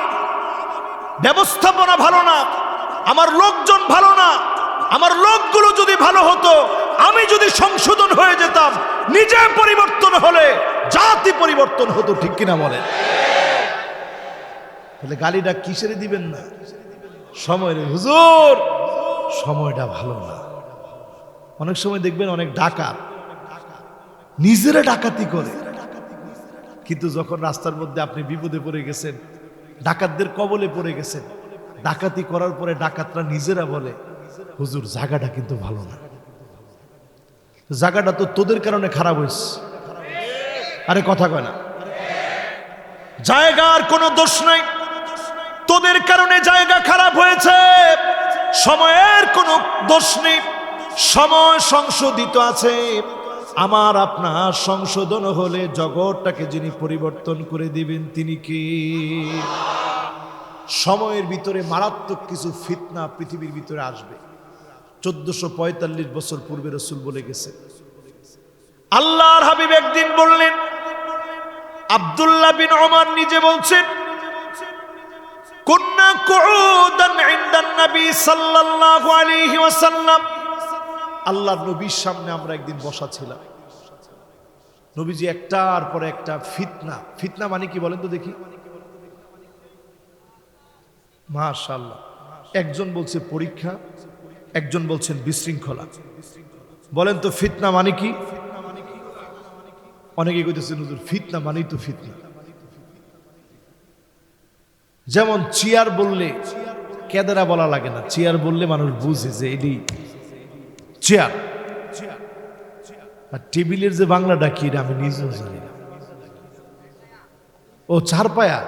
ব্যবস্থাপনা ভালো না, আমার লোকজন ভালো না, আমার লোকগুলো যদি ভালো হতো, আমি যদি সংশোধন হয়ে যেতাম, নিজে পরিবর্তন হলে জাতি পরিবর্তন হতো, ঠিক কিনা বলেন? তাহলে গালিটা কিসের দিবেন না? সময়ের। হুজুর সময়টা ভালো না। অনেক সময় দেখবেন অনেক ডাকাত নিজেরা ডাকাতি করে, কিন্তু যখন রাস্তার মধ্যে আপনি বিপদে পড়ে গেছেন, ডাকাতদের কবলে পড়ে গেছেন, ডাকাতি করার পরে ডাকাতরা নিজেরা বলে হুজুর জায়গাটা কিন্তু ভালো না, জায়গাটা তো তোদের কারণে খারাপ হয়েছে। আরে কথা কয় না, জায়গার কোনো দোষ নাই, তোদের কারণে জায়গা খারাপ হয়েছে। সময়ের কোনো দোষ নেই, সময় সংশোধিত আছে, আমার আপনার সংশোধন হলে জগৎটাকে যিনি পরিবর্তন করে দিবেন তিনি কি? সময়ের ভিতরে মারাত্মক কিছু ফিতনা পৃথিবীর ভিতরে আসবে। 1445 বছর পূর্বে রাসূল বলে গেছে। আল্লাহর হাবিব একদিন বললেন, আব্দুল্লাহ বিন ওমর নিজে বলছেন, কুন্না কুউদান ইনদান নবী সাল্লাল্লাহু আলাইহি ওয়াসাল্লাম, আল্লাহর নবীর সামনে আমরা একদিন বসা ছিলাম। নবীজি একটার পর একটা ফিতনা, ফিতনা মানে কি বলেন তো দেখি? মাশাআল্লাহ, একজন বলছে পরীক্ষা, একজন বলছেন বিশৃঙ্খলা। বলেন তো ফিতনা মানে কি? অনেকে কইতেছেন হুজুর ফিতনা মানেই তো ফিতনা। যেমন চেয়ার বললে কেদারা বলা লাগে না, চেয়ার বললে মানুষ বুঝে যে এটি চেয়ার। আর টেবিলের যে বাংলাটা কি এটা আমি নিজেও জানি না। ও চারপায়া,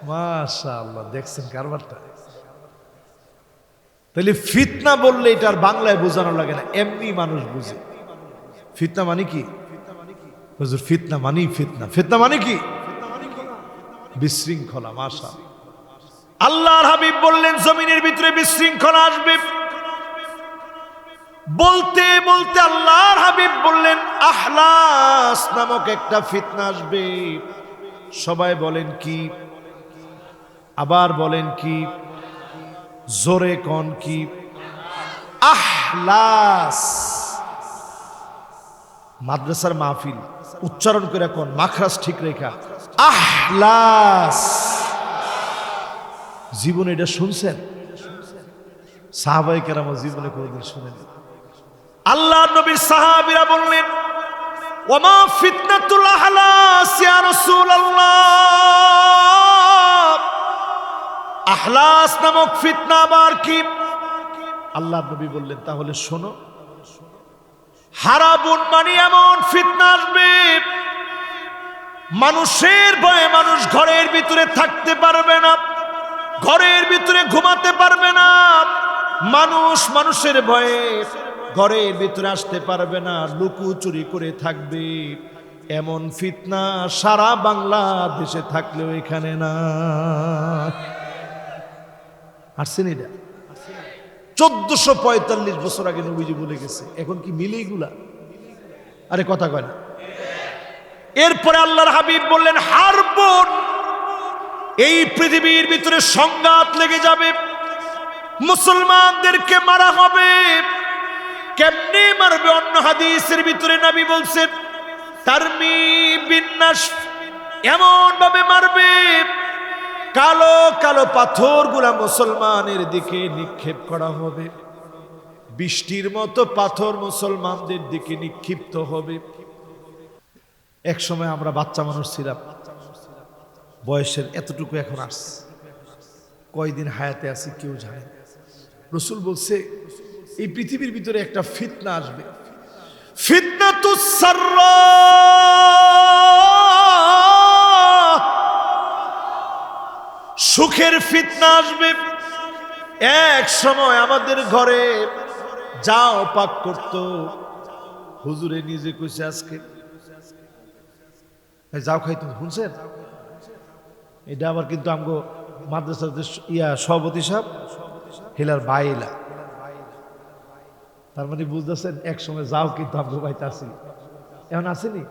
মাশাআল্লাহ, দেখছেন কারবারটা। তাহলে ফিতনা বললে এটা আর বাংলায় বোঝানো লাগে না, এমনি মানুষ বুঝে। ফিতনা মানে কি হুজুর? ফিতনা মানেই ফিতনা। ফিতনা মানে কি? বিশৃঙ্খলা। মাশাআল্লাহ, আল্লাহর হাবিব বললেন জমিনের ভিতরে বিশৃঙ্খলা আসবে। বলতে বলতে আল্লাহর হাবিব বললেন আহলাস নামক একটা ফিতনা আসবে। সবাই বলেন কি? আবার বলেন কি? জোরে কোন কি? আহলাস। মাদ্রাসার মাহফিল উচ্চারণ করে কোন মাখরাজ ঠিক রেখা, আহলাস। জীবনে এটা শুনছেন? সাহাবায়ে কেরাম জীবনে কোনদিন শুনেন? আল্লাহর নবীর সাহাবীরা বললেন, ওমা ফিতনাতুল আহলাস ইয়া রাসূলুল্লাহ, আহলাস নামক ফিতনা আবার কি? আল্লাহর নবী বললেন, তাহলে শোনো, হারাবুন মানে এমন ফিতনা আসবে মানুষের ভয়ে মানুষ ঘরের ভিতরে থাকতে পারবে না, ঘরের ভিতরে ঘুমাতে পারবে না, মানুষ মানুষের ভয়ে ঘরের ভিতরে আসতে পারবে না, লুকোচুরি করে থাকবে। এমন ফিতনা সারা বাংলাদেশে থাকলেও এখানে না। আসছেন? এটা 1445 বছর আগে নবীজি বলে গেছে। এখন কি মিলে এগুলা? আরে কথা কয় না। এরপরে আল্লাহর হাবিব বললেন হারবুন, এই পৃথিবীর ভিতরে সংঘাত লেগে যাবে, মুসলমানদেরকে মারা হবে। কেমনে মারবে? অন্য হাদিসের ভিতরে নবী বলছেন তারমি বিন্নাস, এমন ভাবে মারবে কালো কালো পাথরগুলা মুসলমানের দিকে নিক্ষেপ করা হবে, বৃষ্টির মতো পাথর মুসলমানদের দিকে নিক্ষিপ্ত হবে। এক সময় আমরা বাচ্চা মানুষ ছিলাম, বয়সের এতটুকু এখন আসছে, কয়দিন হায়াতে আছি কেউ জানে। রাসূল বলছে এই পৃথিবীর ভিতরে একটা ফিতনা আসবে, ফিতনাতুস সাররা, সুখের ফিতনা আসবে। এক সময় আমাদের ঘরে যাও পাক করতো, হুজুরে নিজে কইছে আজকে যাও খাইতো, শুনছেন? এটা আবার কিন্তু আমগো মাদ্রাসার সভাপতি সাহেব হেলার বাইলা, তার মানে বুঝতেছেন এক সময় যাও কিন্তু আমগো বাইতে আসি, এখন আসেনি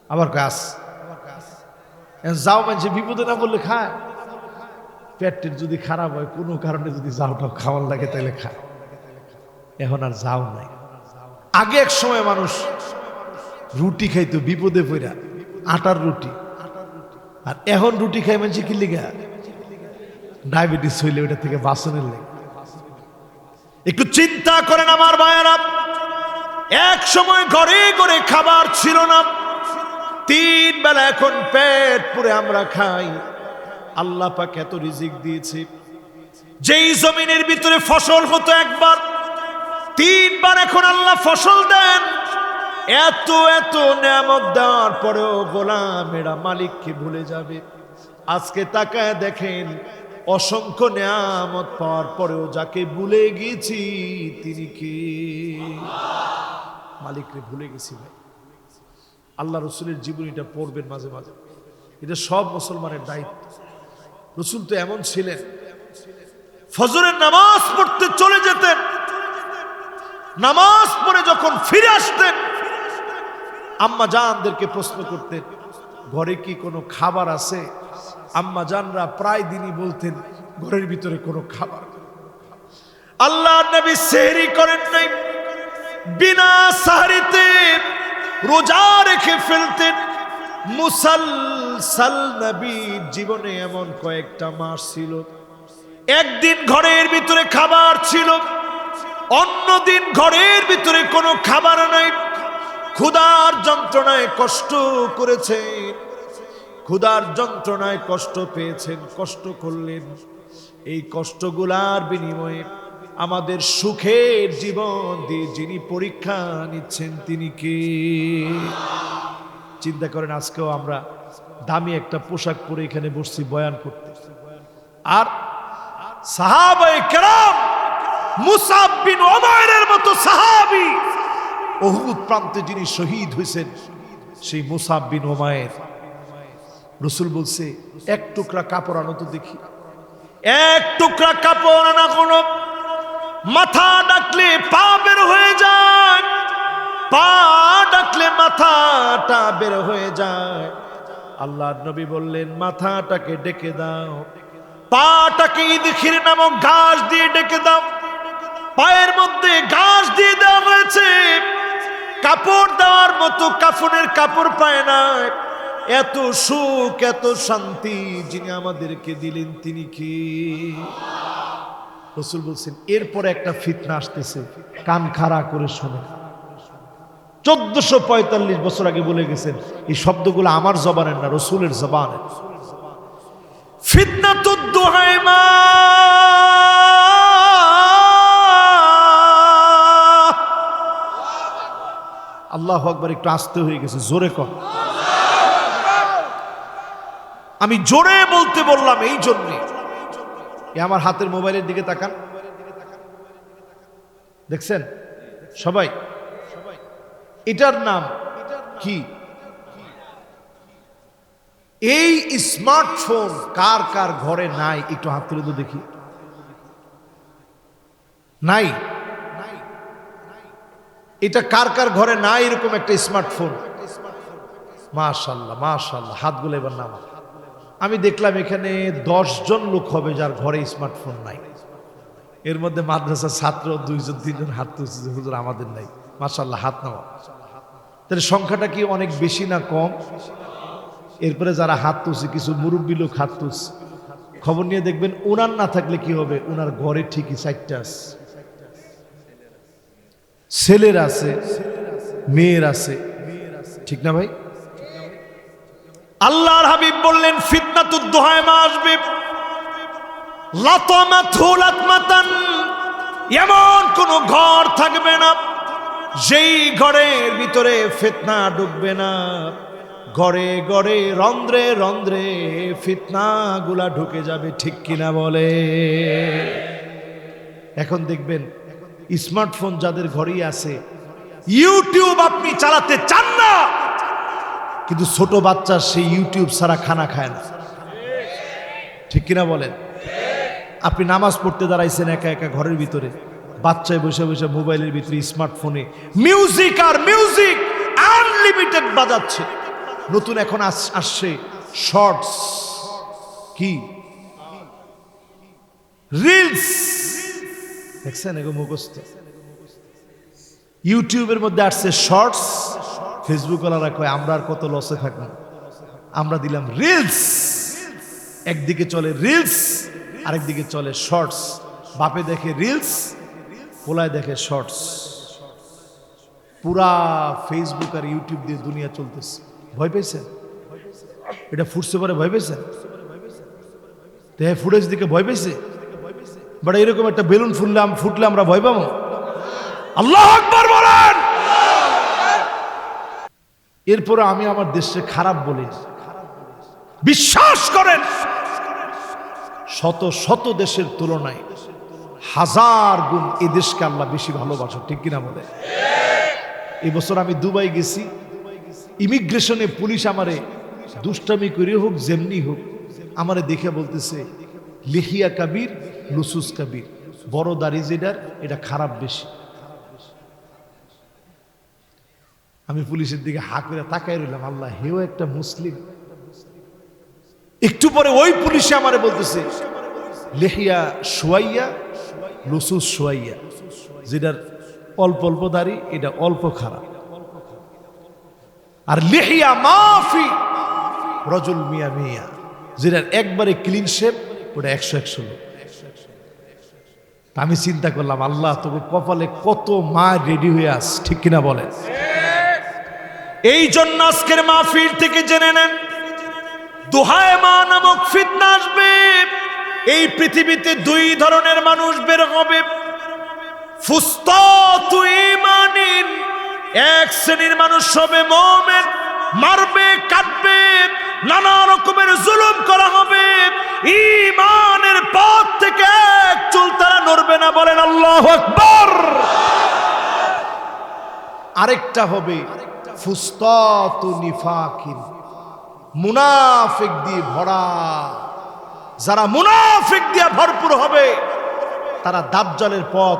আবার গাছ যাও, মানুষ বিপদে না বললে খায়। পেটের যদি খারাপ হয় কোনো কারণে যদি যাওটাও খাওয়ার লাগে তাহলে খায়, এখন আর যাও নাই। আগে এক সময় মানুষ রুটি খাইতো বিপদে পড়া, আটার রুটি, আর এখন রুটি খাই মানুষ কি লিগা? ডায়াবেটিস হইলে ওটা থেকে বাসনের লেগে। একটু চিন্তা করেন আমার ভাইয়েরা, এক সময় ঘরে ঘরে খাবার ছিল না, 3 বেলা এখন পেট পুরে আমরা খাই। আল্লাহ পাক এত রিজিক দিয়েছে, যেই জমিনের ভিতরে ফসল হতো একবার, 3 বার এখন আল্লাহ ফসল দেন। এত এত নিয়ামত দেওয়ার পরেও গোলামেরা মালিককে ভুলে যাবে। আজকে তাকায় দেখেন, অসংখ্য নিয়ামত পাওয়ার পরেও যাকে ভুলে গেছি তিনি কে? মালিকরে ভুলে গেছি ভাই। আল্লাহ রসুলের জীবনীটা পড়বেন মাঝে মাঝে, এটা সব মুসলমানের দায়িত্ব। রসুল তো এমন ছিলেন, ফজরের নামাজ পড়তে চলে যেতেন, নামাজ পড়ে যখন ফিরে আসতেন আম্মা জানদেরকে প্রশ্ন করতেন ঘরে কি কোনো খাবার আছে। আম্মা জানরা প্রায় দিনই বলতেন ঘরের ভিতরে কোনো খাবার। আল্লাহর নবী সেহরি করেন নাই, বিনা সাহরিতে রোজা রেখে ফেলতেন। মুসালসাল নবীর জীবনে এমন কয়েকটা মাস ছিল, একদিন ঘরের ভিতরে খাবার ছিল, অন্যদিন ঘরের ভিতরে কোনো খাবার নাই। ক্ষুধার যন্ত্রণায় কষ্ট করেছেন, ক্ষুধার যন্ত্রণায় কষ্ট পেয়েছেন, কষ্ট করলেন। এই কষ্টগুলার বিনিময়ে আমাদের সুখের জীবন দিয়ে যিনি পরীক্ষা নিচ্ছেন তিনি কে? চিন্তা করেন, আজকেও আমরা দামি একটা পোশাক পরে এখানে বসছি বয়ান করতে, আর সাহাবায়ে কেরাম মুসআব বিন উমাইরের মতো সাহাবী উহুদ প্রান্তে যিনি শহীদ হয়েছেন, সেই মুসআব বিন উমাইর, রাসূল বলছে এক টুকরা কাপড় আনো তো দেখি। এক টুকরা কাপড় আনা, কোনো মাথা ডাকলে পা বের হয়ে যায়, পা ডাকলে মাথাটা বের হয়ে যায়। আল্লাহর নবী বললেন মাথাটাকে ডেকে দাও, পাটাকে ইদখির নামক ঘাস দিয়ে ডেকে দাও। পায়ের মধ্যে ঘাস দিয়ে দেওয়া হয়েছে, কাপড় দেওয়ার মতো কাফনের কাপড় পায় না। এত সুখ এত শান্তি যিনি আমাদেরকে দিলেন তিনি কি? রাসূল বলছেন এরপরে একটা ফিতনা আসতেছে, কান খাড়া করে শোনে। 1445 বছর আগে বলে গেছেন, এই শব্দগুলো আমার জবানের না, রাসূলের জবানের। ফিতনাতুদ দুহাইমা, আল্লাহু আকবার। একটু আস্তে হয়ে গেছে, জোরে কর। আমি জোরে বলতে বললাম এই জন্যে, আমার হাতের মোবাইলের দিকে তাকান, দেখছেন সবাই? এটার নাম কি? এই স্মার্টফোন কার কার ঘরে নাই? একটু হাত তুলে তো দেখি। নাই? এটা কার কার ঘরে নাই এরকম একটা স্মার্টফোন? মাশাআল্লাহ মাশাআল্লাহ, হাতগুলো এবার নামা। আমি দেখলাম এখানে 10 জন লোক হবে যার ঘরে স্মার্টফোন নাই। এর মধ্যে মাদ্রাসার ছাত্র 2 জন 3 জন হাত তুলছে, হুজুর আমাদের নাই। মাশাআল্লাহ, হাত নামা। তাহলে সংখ্যাটা কি অনেক বেশি না কম? এরপরে যারা হাত তুলছে কিছু মুরব্বী লোক হাত তুলছে, খবর নিয়ে দেখবেন ওনার না থাকলে কি হবে, ওনার ঘরে ঠিকই 4টা আছে, ছেলের আছে, মেয়ের আছে, ঠিক না ভাই? আল্লাহর হাবিব বললেন ফিতনাতুদ দুহাইমা আসবে, লাতামাতু লাতমাতান, এমন কোন ঘর থাকবে না যেই ঘরের ভিতরে ফিতনা ঢুকবে না। ঘরে ঘরে রন্ধ্রে রন্ধ্রে ফিতনাগুলা ঢুকে যাবে, ঠিক কিনা বলে? এখন দেখবেন স্মার্টফোন যাদের ঘরেই আছে, ইউটিউব আপনি চালাতে চান না, কিন্তু ছোট বাচ্চা সেই ইউটিউব ছাড়া খানা খায় না, ঠিক কিনা বলেন? আপনি নামাজ পড়তে দাঁড়াইছেন একা একা ঘরের ভিতরে, বাচ্চায় বসে বসে মোবাইলের ভিতরে স্মার্টফোনে মিউজিক আর মিউজিক আনলিমিটেড বাজাচ্ছে। নতুন এখন আসছে শর্টস, কি রিলস, দেখছেন? এগো মুখস্থ। ইউটিউবের মধ্যে আসছে শর্টস, ফেসবুক ওয়ালারা কয় আমরা আর কত লসে থাকবো, আমরা দিলাম রিলস। একদিকে চলে রিলস, আরেকদিকে চলে শর্টস। বাপে দেখে রিলস, পোলায় দেখে শর্টস। পুরা ফেসবুক আর ইউটিউব দিয়ে দুনিয়া চলতেছে। ভয় পেয়েছেন? এটা ফুটছে পরে ভয় পেয়েছেন? ফুটেজ দিকে ভয় পেয়েছে? বাট এরকম একটা বেলুন ফুটলে আমরা ভয় পাবো? আল্লাহু আকবার বলেন। এরপরে আমি আমার দেশে খারাপ বলি, বিশ্বাস করেন শত শত দেশের তুলনায় 1000 গুণ এই দেশকে আল্লাহ বেশি ভালোবাসে, ঠিক কিনা বলে? এবছর আমি দুবাই গেছি, ইমিগ্রেশনে পুলিশ আমারে দুষ্টামি করে হোক যেমনি হোক আমারে দেখে বলতেছে লিহিয়া কাবির লুসুস কাবির, বড় দাড়ি যেটার এটা খারাপ বেশি। আমি পুলিশের দিকে হা করে তাকাই রইলাম, আল্লাহ হেও একটা মুসলিম। একটু পরে ওই পুলিশে আমারে বলতেছে লেহিয়া সোয়াইয়া লুসুস সোয়াইয়া, যেটার অল্প অল্প দাড়ি এটা অল্প খারাপ, আর লেহিয়া মাফি রজুল মিয়া মিয়া, যেটার একবারে ক্লিন শেপ ওটা 100 লোক। আমি চিন্তা করলাম আল্লাহ তোকে কপালে কত মা রেডি হয়ে আস, ঠিক কিনা বলেন? এই জন্য আজকের মাহফিল থেকে জেনে নেন দোহায় মা নামক ফিতনা আসবে। এই পৃথিবীতে দুই ধরনের মানুষ বের হবে, ফুসতাতু ঈমানিন, এক শ্রেণীর মানুষ হবে মুমিন, মারবে কাটবে নানা রকমের জুলুম করা হবে, ঈমানের পথ থেকে এক চুল তারা নড়বে না, বলেন আল্লাহু আকবার। আরেকটা হবে ফুসতাতু নিফাকিন, মুনাফিক দিয়ে ভরা। যারা মুনাফিক দিয়ে ভরপুর হবে তারা দাজ্জালের পথ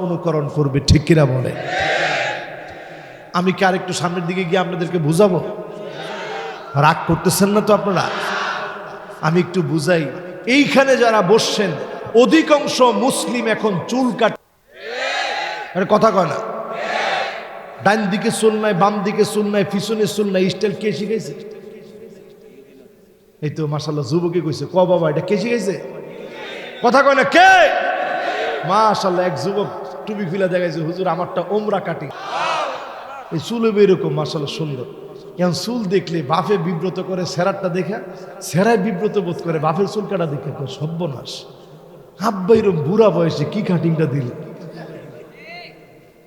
অনুকরণ করবে, ঠিক কিনা বলে? আমি কি আরেকটু সামনের দিকে গিয়ে আপনাদেরকে বুঝাবো? রাগ করতেছেন না তো আপনারা? আমি একটু বুঝাই। এইখানে যারা বসছেন অধিকাংশ মুসলিম এখন চুল কাট, কথা কয় না, ডান দিকে চুল নাই, বাম দিকে চুল নাই, পিছনে চুল নাই, স্টাইল কে শিখাইছে? এই তো মাশাআল্লাহ যুবকে কইছে, ক বাবা এটা কে শিখাইছে? কথা কয় না কে? মাশাআল্লাহ এক যুবক টুপি খুলে দেখাইছে, হুজুর আমারটা ওমরা কাটি। এই চুল এরকম মাশাআল্লাহ সুন্দর। এখন চুল দেখলে বাপে বিব্রত করে, সেরারটা দেখা সেরায় বিব্রত বোধ করে, বাপের চুল কাটা দেখে সর্বনাশ, আব্বা এরকম বুড়া বয়সে কি কাটিংটা দিল,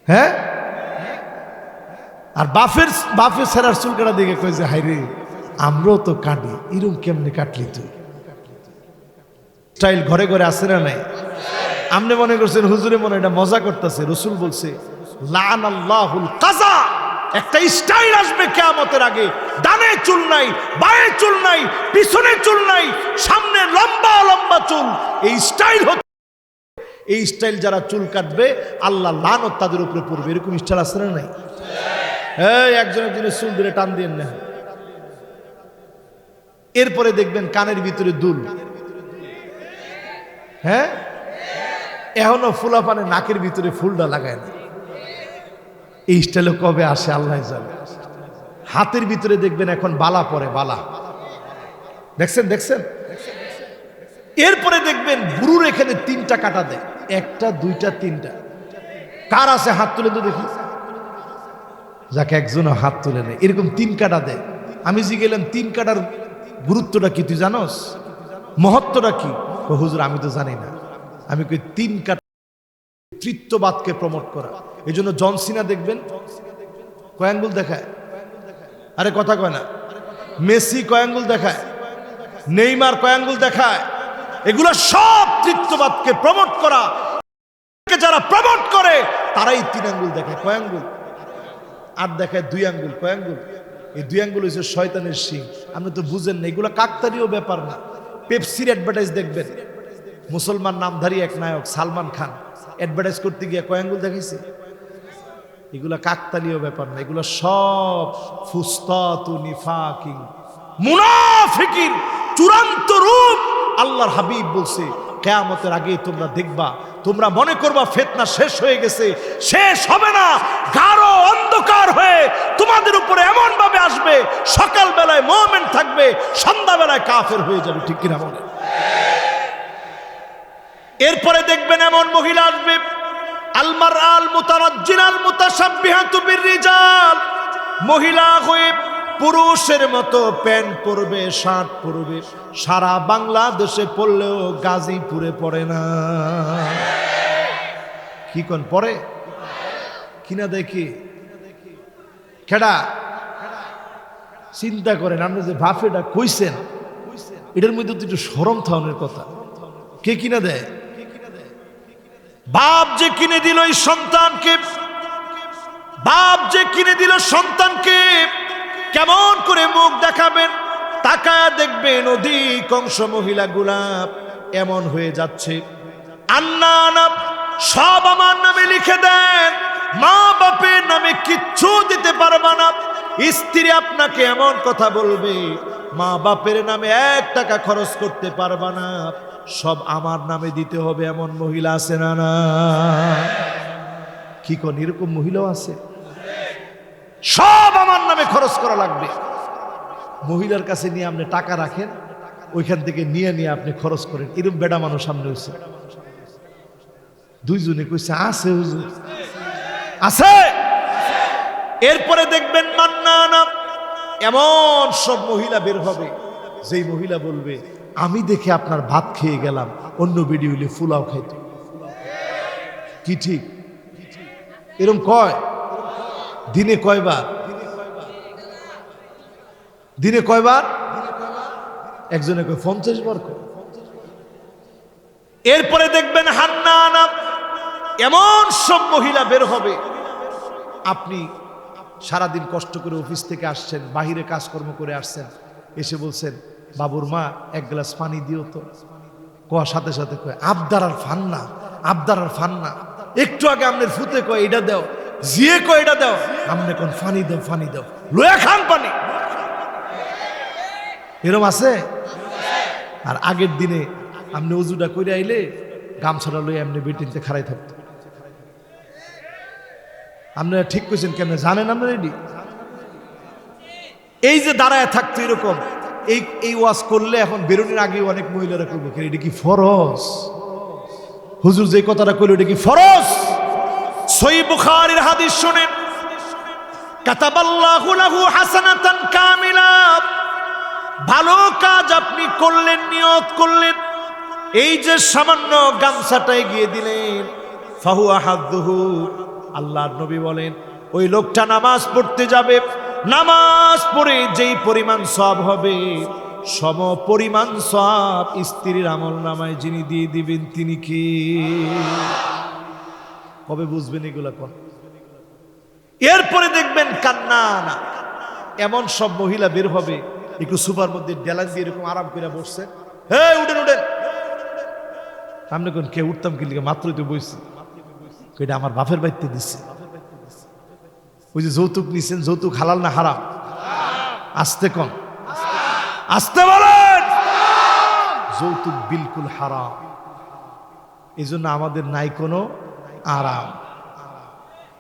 হ্যাঁ? আর বাপের সেরার চুল কাটা দেখে কয়েছে হাইরে আমরাও তো কাটি, এরকম কেমনে কাটলি তুই? স্টাইল ঘরে ঘরে আছে না নাই? আপনি মনে করছেন হুজুরে মনে এটা মজা করতেছে, রসুল বলছে লানাল্লাহুল কাজা, একটা স্টাইল আসবে কিয়ামতের আগে, ডানে চুল নাই, বাঁয়ে চুল নাই, পিছনে চুল নাই, সামনে লম্বা লম্বা চুল। এই স্টাইল হচ্ছে, এই স্টাইল যারা চুল কাটবে আল্লাহ লানত তাদের উপরে পড়বে। এরকম স্টাইল আছে না নাই? এই একজনের চুল ধরে টান দিয়ে না। এরপরে দেখবেন কানের ভিতরে দুল, হ্যাঁ, এখনো ফুলাপানে নাকের ভিতরে ফুলটা লাগায় না। এই স্টাইলে কবে আসে আল্লাহ জানে। হাতের ভিতরে দেখবেন এখন বালা পরে, বালা দেখছেন। এরপরে দেখবেন বুড়ুর এখানে 3টা কাটা দেয়, 1টা 2টা 3টা। কার আছে হাত তুলে তো দেখি, যাকে একজনও হাত তুলে নেয়, এরকম 3 কাটা দেয়। আমি যে গেলাম 3 কাটার গুরুত্বটা কি তুই জানোস, মহত্বটা কি? হুজুর আমি তো জানি না। আমি কই 3 কাটা তৃত্ববাদকে প্রমোট করা। এই জন্য জন সিনা দেখবেন কয় আঙ্গুল দেখায়, আরে কথা কয় না। মেসি কয় আঙ্গুল দেখায়, নেইমার কয় আঙ্গুল দেখায়। এগুলো সব তৃত্ববাদকে প্রমোট করা। যারা প্রমোট করে তারাই 3 আঙ্গুল দেখায়। কয় আঙ্গুল? আর দেখায় 2 আঙ্গুল। কয় আঙ্গুল? এই 2 আঙ্গুল হচ্ছে শয়তানের শিং। আপনি তো বুঝেন না, এগুলো কাকতালীয় ব্যাপার না। পেপসির অ্যাডভার্টাইজ দেখবেন, মুসলমান নামধারী এক নায়ক সালমান খান অ্যাডভার্টাইজ করতে গিয়ে কয় আঙ্গুল দেখাইছে? এগুলা কাকতালীয় ব্যাপার না, এগুলো সব ফুসতাতু নিফাকিন, মুনাফিকির চূড়ান্ত রূপ। আল্লাহর হাবিব বলছে কিয়ামতের আগে তোমরা দেখবা, তোমরা মনে করবা ফিতনা শেষ হয়ে গেছে, শেষ হবে না। গাঢ় অন্ধকার হয়ে তোমাদের উপরে এমন ভাবে আসবে, সকাল বেলায় মুমিন থাকবে, সন্ধ্যা বেলায় কাফের হয়ে যাবে, ঠিক কিনা বলে? এরপরে দেখবেন এমন মহিলা আসবে, আল মারআল মুতারাজ্জিলাল মুতাশাব্বিহাতু বিররিজাল, মহিলা হয়ে পুরুষের মতো প্যান্ট পরবে, শার্ট পরবে। সারা বাংলাদেশে পড়লেও গাজীপুরে পড়ে না। কি কোন পড়ে কিনা দেখি খেডা? চিন্তা করেন, আপনি যে ভাফেটা কইছেন এটার মধ্যে তো একটু শরম থাউনের কথা। কে কিনা দেয়? বাপ যে কিনে দিল এই সন্তানকে, বাপ যে কিনে দিল সন্তানকে কেমন করে মুখ দেখাবেন, তাকায় দেখবেন অধিকাংশ মহিলাগুলা এমন হয়ে যাচ্ছে, আন্না সব আমার নামে লিখে দেন, মা বাপের নামে কিচ্ছু দিতে পারবা না। স্ত্রী আপনাকে এমন কথা বলবে, মা বাপের নামে 1 টাকা খরচ করতে পারবা না, সব আমার নামে দিতে হবে। এমন মহিলা আছে না? না কি কোন এরকম মহিলাও আছে? সব আমার নামে খরচ করা লাগবে। মহিলার কাছে নিয়ে আপনি টাকা রাখেন, ওইখান থেকে নিয়ে নিয়ে আপনি খরচ করেন। এরকম বেডা মানুষ সামনে হয়েছে, দুইজনে কইছে আছে হুজুর, আছে। এরপরে দেখবেন মান্নানা, এমন সব মহিলা বের হবে, যেই মহিলা বলবে আমি দেখে আপনার ভাত খেয়ে গেলাম, অন্য ভিডিও হইলে ফুলাও খাইতো। কি ঠিক? এরকম কয়? দিনে কয়বার? দিনে কয়বার? একজনে কয় 50 বার কয়। এরপরে দেখবেন হান্নানা, এমন সব মহিলা বের হবে, আপনি সারাদিন কষ্ট করে অফিস থেকে আসছেন, বাহিরে কাজকর্ম করে আসছেন, এসে বলছেন বাবুর মা 1 গ্লাস পানি দিও তো। কোয়ার সাথে সাথে কয় আবদার আর ফান্না, আবদার আর ফান্না। একটু আগে আপনার ফুতে কয় এটা দাও, জিয়ে কয় এটা দাও, আপনি কোন ফানি দাও, ফানি দাও, লয়া খান পানি। এরম আছে? আর আগের দিনে আপনি উজুটা করে আইলে গামছাটা লইয়া এমনি বেটিনতে খাড়াই থাকতো। আপনারা ঠিক কইছেন কেন জানেন? আমরা রেডি এই যে দাঁড়ায় থাকতো এরকম, এই ওয়াজ করলে এখন বেরোনোর আগে অনেক মহিলারা করবো, এটা কি ফরজ? হুজুর যে কথাটা কইল এটা কি ফরজ? সহিহ বুখারীর হাদিস শুনেন, কাতাবাল্লাহু লাহু হাসানাতান কামিলা। ভালো কাজ আপনি করলেন, নিয়ত করলেন, এই যে সামান্য গামছাটা এগিয়ে দিলেন, ফাহুয়া হাদ্দুহু, আল্লাহর নবী বলেন ওই লোকটা নামাজ পড়তে যাবে, নামাজ পড়ে যেই পরিমাণ সওয়াব হবে, সম পরিমাণ সওয়াব স্ত্রীর আমলনামায় যিনি দিয়ে দিবেন তিনি কি? কবে বুঝবেন এগুলা কোন? এরপরে দেখবেন কান্নানা, এমন সব মহিলা বের হবে, একটু সুপার মধ্যে ডেলান দিয়ে এরকম আরাম করে বসছে, হে উঠেন উঠেন। সামনে কোন কে উঠতাম কি লিখে, মাত্রই তো বইছি, এটা আমার বাপের বাড়িতে দিচ্ছে। ওই যে যৌতুক নিছেন, যৌতুক হালাল না হারাম? আসতে কোন, আসতে বলেন। যৌতুক বিলকুল হারাম, এই জন্য আমাদের নাই কোনো আরাম।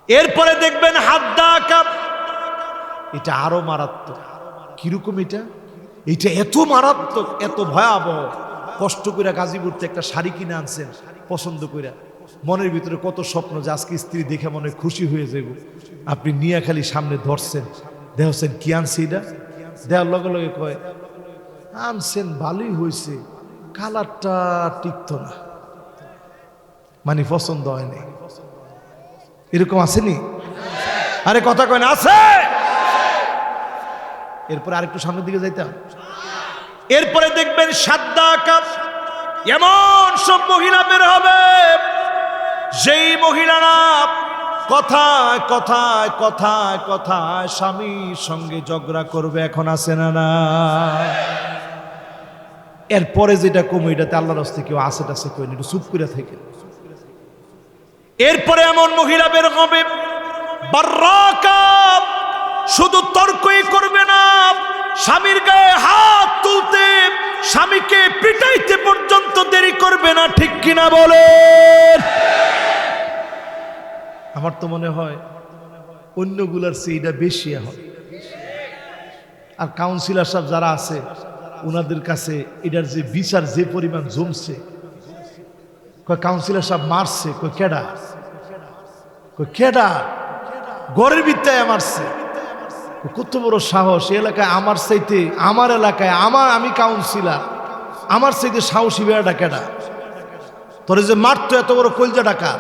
এরপরে দেখবেন হাদ্দা কাপ, এটা আরো মারাত্মক। কিরকম এটা? এটা এত মারাত্মক, এত ভয়াবহ। কষ্ট করে গাজীপুর থেকে একটা শাড়ি কিনে আনছেন পছন্দ করে, মনের ভিতরে কত স্বপ্ন যে আজকে স্ত্রী দেখে মনে খুশি হয়ে যাব, আপনি নিয়ে খালি সামনে ধরছেন, দেখছেন কি আনছে, এটা দেওয়ার লগে লগে কয় আনছেন ভালোই হয়েছে, কালারটা টিকতো না, মানে পছন্দ হয়নি। এরকম আসেনি? আরে কথা কয় না, আছে। এরপরে আরেকটু সামনের দিকে যাইতাম, এরপরে দেখবেন সাদ্দা কাপ, এমন সব মহিলা বের হবে, যেই মহিলারা কথায় কথায় কথায় কথায় স্বামীর সঙ্গে ঝগড়া করবে। এখন আছে না? না। এরপরে যেটা কমে, এটাতে আল্লাহর রাস্তায় কেউ আসে টাসে কই না, একটু চুপ করে থেকে। এরপরে এমন মহিলা বের হবে, বাররাকা, শুধু তর্কই করবে না, স্বামীর গায়ে হাত তুলতে, স্বামীকে পিটাইতে পর্যন্ত দেরি করবে না। ঠিক কিনা বলেন? আমার তো মনে হয় অন্যগুলার চেয়ে এটা বেশি হয়। আর কাউন্সিলর সাহেব যারা আছে ওনাদের কাছে এটার যে বিচার যে পরিমাণ জমছে, কয় কাউন্সিলর সাহেব মারছে, কয় কেডা, কয় কেডা, গড়ের বিদ্যায় মারছে। কত বড় সাহস! এই এলাকায় আমার চাইতে, আমার এলাকায় আমি কাউন্সিলর, আমার চাইতে সাহসী বেড়াটা কেডা? তোর যে মারতো এত বড় কলজা ডাকা।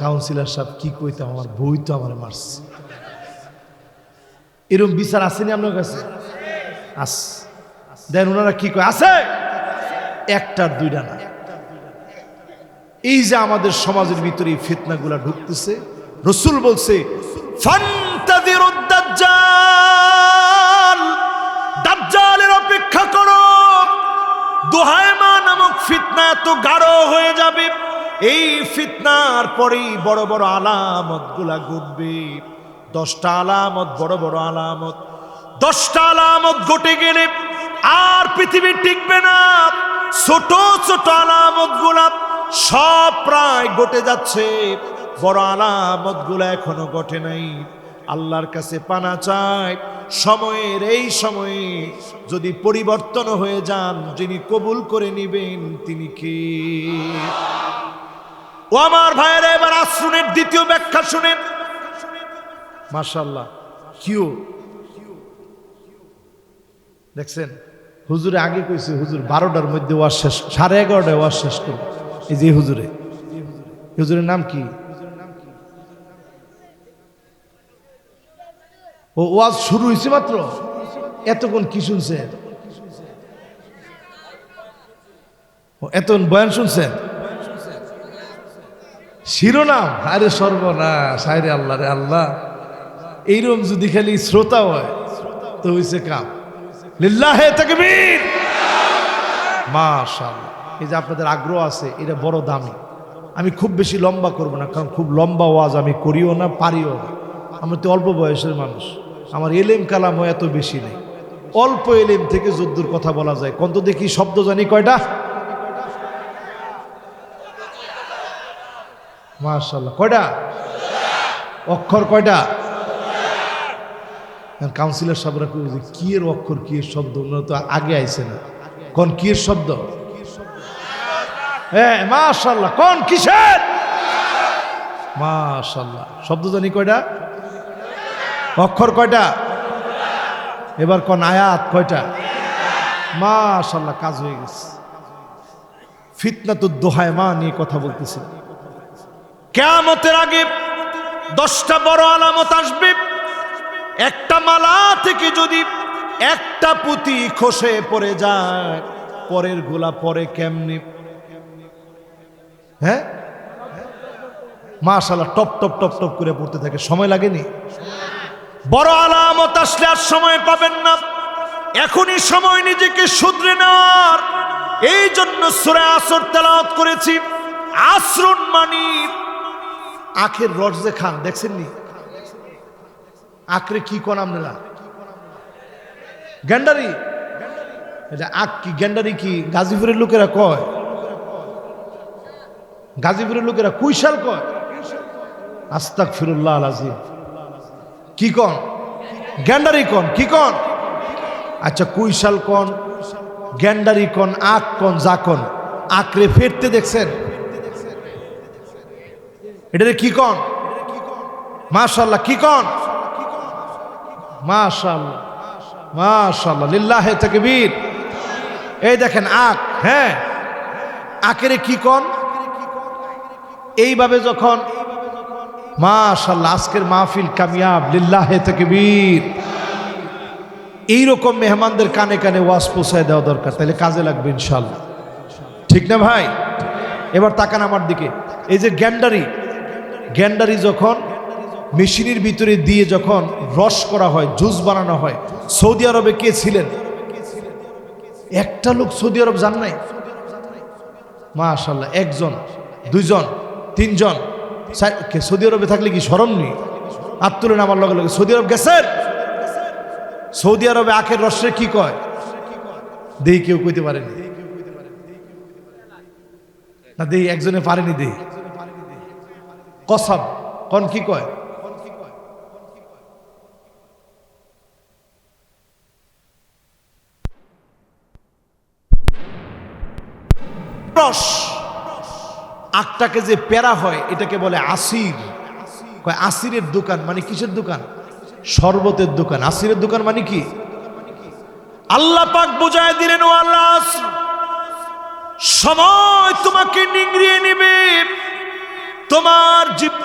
কাউন্সিলর সাহেব কি কইতাম, আমার বই তো আমার মারছে। এরকম বিচার আসেনি আপনার কাছে? আস দেন ওনারা কি কয়, আছে একটার দুইটা না। এই যে আমাদের সমাজের ভিতরে এই ফিতনাগুলা ঢুকতেছে, রাসূল বলছে ফান্তাযিরুদ দাজ্জাল, দাজ্জালের অপেক্ষা করো। দুহায়মা নামক ফিতনা এত গাঢ় হয়ে যাবে, এই ফিতনার পরেই বড় বড় আলামত গুলা ঘটবে। 10টা আলামত, বড় বড় আলামত। 10টা আলামত ঘটে গেলে আর পৃথিবী টিকবে না। ছোট ছোট আলামত গুলা সব প্রায় ঘটে যাচ্ছে, বড় আলামত গুলা এখনো ঘটে নাই। আল্লাহর কাছে পানা চাই, সময়ের এই সময়ে যদি পরিবর্তন হয়ে যান, যিনি কবুল করে নিবেন তিনি কে? ও আমার ভাইয়েরা, এবার আসরুনের দ্বিতীয় ব্যাখ্যা শুনেন। মাশাআল্লাহ, কিউ দেখছেন? হুজুরে আগে কইছে হুজুর 12টার মধ্যে ওয়াজ শেষ, 11:30টায় ওয়াজ শেষ করব। এই যে হুজুরে, হুজুরের নাম কি? ও ওয়াজ শুরু হয়েছে মাত্র, এতক্ষণ কি শুনছেন? এতক্ষণ বয়ান শুনছেন? শিরোনাম? আরে সর্বনাশ, আরে আল্লাহ রে আল্লাহ, এইরকম যদি খালি শ্রোতা হয় তো হইছে কাম। লিল্লাহে তাকবীর, মাশাআল্লাহ। এই যে আপনাদের আগ্রহ আছে, এটা বড় দামি। আমি খুব বেশি লম্বা করব না, কারণ খুব লম্বা ওয়াজ আমি করিও না, পারিও না। আমি তো অল্প বয়সের মানুষ, আমার এলেম কালামও এত বেশি নেই। অল্প এলেম থেকে যদ্দুর কথা বলা যায়। কত দেখি শব্দ জানি কয়টা? মাশাআল্লাহ, কয়টা? অক্ষর কয়টা? কাউন্সিলর সাহেবরা কি এর অক্ষর, কি এর শব্দ, ওনারা তো আগে আইছে না। কোন কি এর শব্দ? হ্যাঁ মাশাআল্লাহ, কোন কিসের? মাশাআল্লাহ, শব্দ জানি কয়টা? অক্ষর কয়টা? এবার কোন আয়াত কয়টা? মাশাআল্লাহ, কাজ হয়ে গেছে। ফিতনাতুদ দুহায়মা নিয়ে কথা বলতেছি। কিয়ামতের আগে 10টা বড় আলামত আসবে। একটা মালা থেকে যদি একটা পুঁতি খসে পড়ে যায়, পরের গোলা পরে কেমনে? হ্যাঁ মাশাআল্লাহ, টপ টপ টপ টপ করে পড়তে থাকে, সময় লাগেনি? বড় আলামত আসলে আর সময় পাবেন না, এখনই সময় নিজেকে শুধরে নেওয়ার। এই জন্য সূরা আসর তেলাওয়াত করেছি। আসরুন মানি আখের রস যে খান, দেখছেন নি? আখরে কি কোন আপনারা? গ্যান্ডারি। এটা আখ কি গ্যান্ডারি কি গাজীপুরের লোকেরা কয়? গাজীপুরের লোকেরা কুইশাল কয়। আস্তাগফিরুল্লাহ আল-আযীম। কি কন? গ্যান্ডারি কন? কি কন? আচ্ছা, কুইশাল কন, গ্যান্ডারি কন, আখ কন, যা কন, আখরে ফেরতে দেখছেন? এটা কি কন? মাশাআল্লাহ, কি কন? মাশাআল্লাহ, মাশাআল্লাহ, লিল্লাহে তাকবীর। এই দেখেন আখ, হ্যাঁ, আখের কি কন? এইভাবে যখন মাশাআল্লাহ, আজকের মাহফিল কামিয়াব, লিল্লাহে তাকবীর। এইরকম মেহমানদের কানে কানে ওয়াজ পৌঁছায় দেওয়া দরকার, তাহলে কাজে লাগবে ইনশাআল্লাহ। ঠিক না ভাই? এবার তাকান আমার দিকে। এই যে গ্যান্ডারি, গ্যান্ডারি যখন মেশিনের ভিতরে দিয়ে যখন রস করা হয়, জুস বানানো হয়, সৌদি আরবে কে ছিলেন? একটা লোক সৌদি আরব যান নাই? মাশাআল্লাহ, একজন, দুইজন, তিনজন। সৌদি আরবে থাকলে কি শরম নেই? হাত তুলেন আমার লগে লগে। সৌদি আরব গেছেন? সৌদি আরবে আখের রসে কি কয়? দেই কেউ কইতে পারেনি না, দেই একজনে পারেনি, দেই কসব কোন কি কয়? রস। আখটাকে যে পেরা হয় এটাকে বলে আসির। কয় আসিরের দোকান মানে কিসের দোকান? শরবতের দোকান। আসিরের দোকান মানে কি? আল্লাহ পাক বুঝায় দিলেন, ও আল্লাহ, সময় তোমাকে নিংড়িয়ে নেবে, তোমার জীবন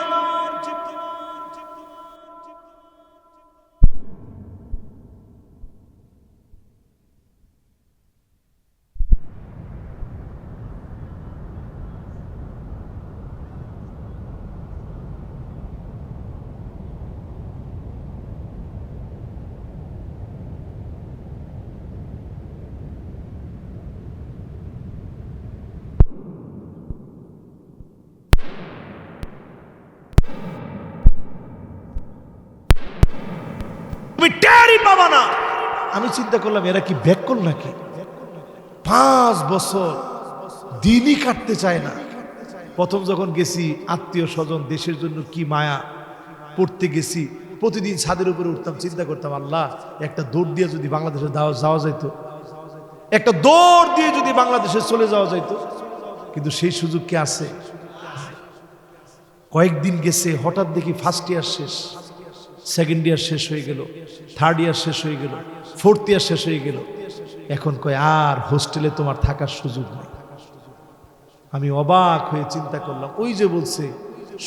তুমি টেরই পাবা না। আমি চিন্তা করলাম এরা কি ব্যাকল নাকি, 5 বছর দিনই কাটতে চায় না। প্রথম যখন গেছি আত্মীয় স্বজন দেশের জন্য কি মায়া, পড়তে গেছি প্রতিদিন ছাদের উপরে উঠতাম, চিন্তা করতাম আল্লাহ একটা দৌড় দিয়ে যদি বাংলাদেশে যাওয়া যাইতো, একটা দৌড় দিয়ে যদি বাংলাদেশে চলে যাওয়া যাইতো, কিন্তু সেই সুযোগ কি আছে? কয়েকদিন গেছে হঠাৎ দেখি ফার্স্ট ইয়ার শেষ, সেকেন্ড ইয়ার শেষ হয়ে গেল, থার্ড ইয়ার শেষ হয়ে গেল, ফোর্থ ইয়ার শেষ হয়ে গেল। এখন কয় আর হোস্টেলে তোমার থাকার সুযোগ নেই। আমি অবাক হয়ে চিন্তা করলাম, ওই যে বলছে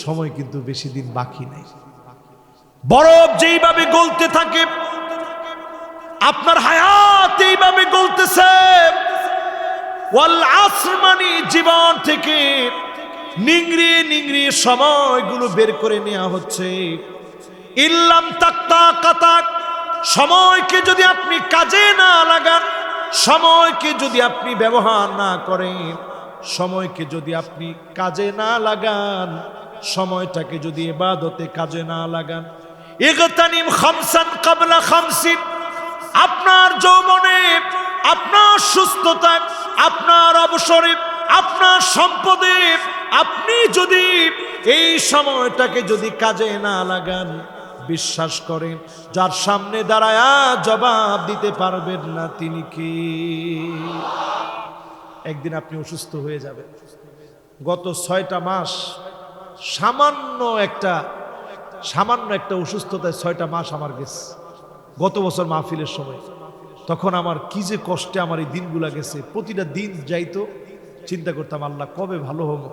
সময় কিন্তু বেশি দিন বাকি নেই। বরফ যেইভাবে গলতে থাকে আপনার হায়াত এইভাবে গলতেছে। ওয়াল আসর মানে জীবন থেকে নিংড়িয়ে নিংড়িয়ে সময়গুলো বের করে নেওয়া হচ্ছে। ইল্লাম তাক্তা কাতাক, সময়কে যদি আপনি কাজে না লাগান, সময়কে যদি আপনি ব্যবহার না করেন, সময়কে যদি আপনি কাজে না লাগান, সময়টাকে যদি ইবাদতে কাজে না লাগান, ইগতানিম খামসান ক্বাবলা খামসিন, আপনার যৌবনে, আপনার সুস্থতায়, আপনার অবসরে, আপনার সম্পদে আপনি যদি এই সময়টাকে যদি কাজে না লাগান, বিশ্বাস করেন যার সামনে দাঁড়ায়া জবাব দিতে পারবেন না তিনি কি। একদিন আপনি অসুস্থ হয়ে যাবেন। গত 6টা মাস সামান্য একটা অসুস্থতায় 6টা মাস আমার গেছে। গত বছর মাহফিলের সময় তখন আমার কি যে কষ্টে আমার এই দিনগুলা গেছে। প্রতিটা দিন যাইতো, চিন্তা করতাম আল্লাহ কবে ভালো হবো,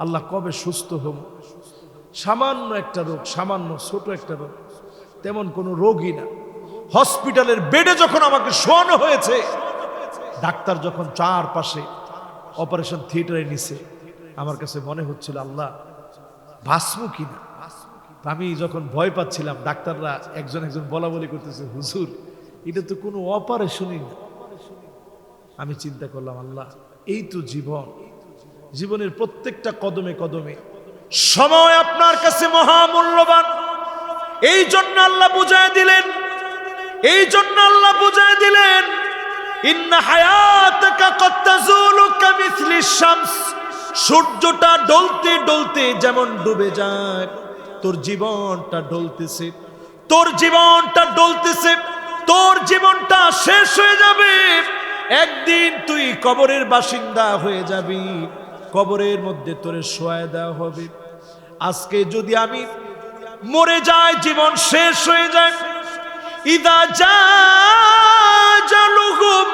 আল্লাহ কবে সুস্থ হব। সামান্য একটা রোগ, সামান্য ছোট একটা রোগ, তেমন কোনো রোগই না। হসপিটালের বেডে যখন আমাকে শোয়ানো হয়েছে, ডাক্তার যখন চারপাশে অপারেশন থিয়েটারে নিছে, আমার কাছে মনে হচ্ছিল আল্লাহ বাঁচবো কিনা। আমি যখন ভয় পাচ্ছিলাম, ডাক্তাররা একজন বলা বলি করতেছে হুজুর এটা তো কোনো অপারেশনই না। আমি চিন্তা করলাম আল্লাহ এই তো জীবন, জীবনের প্রত্যেকটা কদমে কদমে সময় আপনার কাছে মহামূল্যবান। এই জন্য আল্লাহ বুঝায় দিলেন ইন্না হায়াতাকা কদ তাজুলু কামিসলিশ শামস, সূর্যটা ডলতে ডলতে যেমন ডুবে যায়, তোর জীবনটা ডলতেছে, তোর জীবনটা শেষ হয়ে যাবে। একদিন তুই কবরের বাসিন্দা হয়ে যাবি, কবরের মধ্যে তোরে শোয়ায় দেওয়া হবে। আজকে যদি আমি মরে যাই, জীবন শেষ হয়ে যায়, ইদা জালুহুম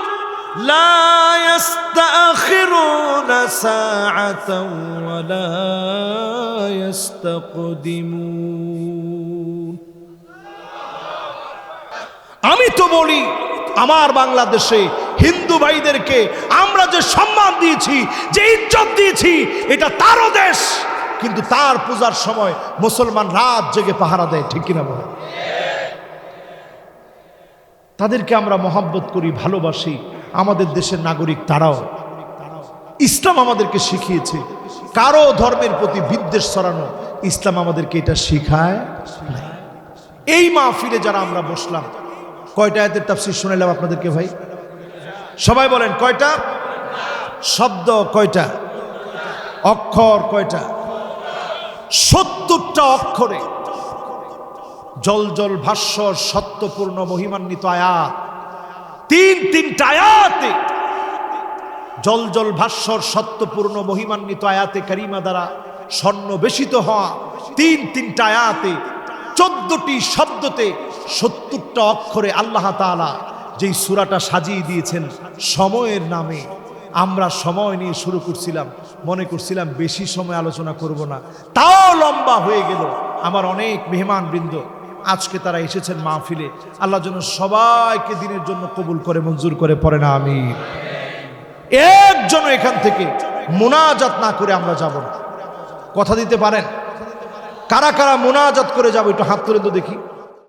লা ইস্তাখিরুনা সাআতাও ওয়া লা ইস্তাকদিমুন। আমি তো বলি আমার বাংলাদেশে হিন্দু ভাইদেরকে আমরা যে সম্মান দিয়েছি, যে ইজ্জত দিয়েছি, এটা তারও দেশ, কিন্তু তার পূজার সময় মুসলমান রাত জেগে পাহারা দেয়, ঠিক কিনা বলে? তাদেরকে আমরা মহব্বত করি, ভালোবাসি। আমাদের দেশের নাগরিক তারাও। ইসলাম আমাদেরকে শিখিয়েছে কারো ধর্মের প্রতি বিদ্বেষ ছড়ানো, ইসলাম আমাদেরকে এটা শিখায় না। এই মাহফিলে যারা আমরা বসলাম, কয়টা আয়াতের তাফসীর শুনাইলাম আপনাদেরকে ভাই? সবাই বলেন কয়টা? শব্দ কয়টা? অক্ষর কয়টা? 70টা অক্ষরে জল জল ভাস্বর সত্যপূর্ণ মহিমান্বিত আয়াত। তিনটা আয়াতে জল জল ভাস্বর সত্যপূর্ণ মহিমান্বিত আয়াতে কারিমা দ্বারা স্বর্ণ বেশিত হওয়া তিনটা আয়াতে 14টি শব্দতে 70টা অক্ষরে আল্লাহ তাআলা যেই সূরাটা সাজিয়ে দিয়েছেন সময়ের নামে। আমরা সময় নিয়ে শুরু করছিলাম, মনে করছিলাম বেশি সময় আলোচনা করব না, তাও লম্বা হয়ে গেল। আমার অনেক মেহমানবৃন্দ আজকে তারা এসেছেন মাহফিলে। আল্লাহ যেন সবাইকে দিনের জন্য কবুল করে মঞ্জুর করে, পড়ে না আমিন। একজন এখান থেকে মুনাজাত না করে আমরা যাব না। কথা দিতে পারেন? কারা কারা মুনাজাত করে যাবো একটু হাত তুলে তো দেখি।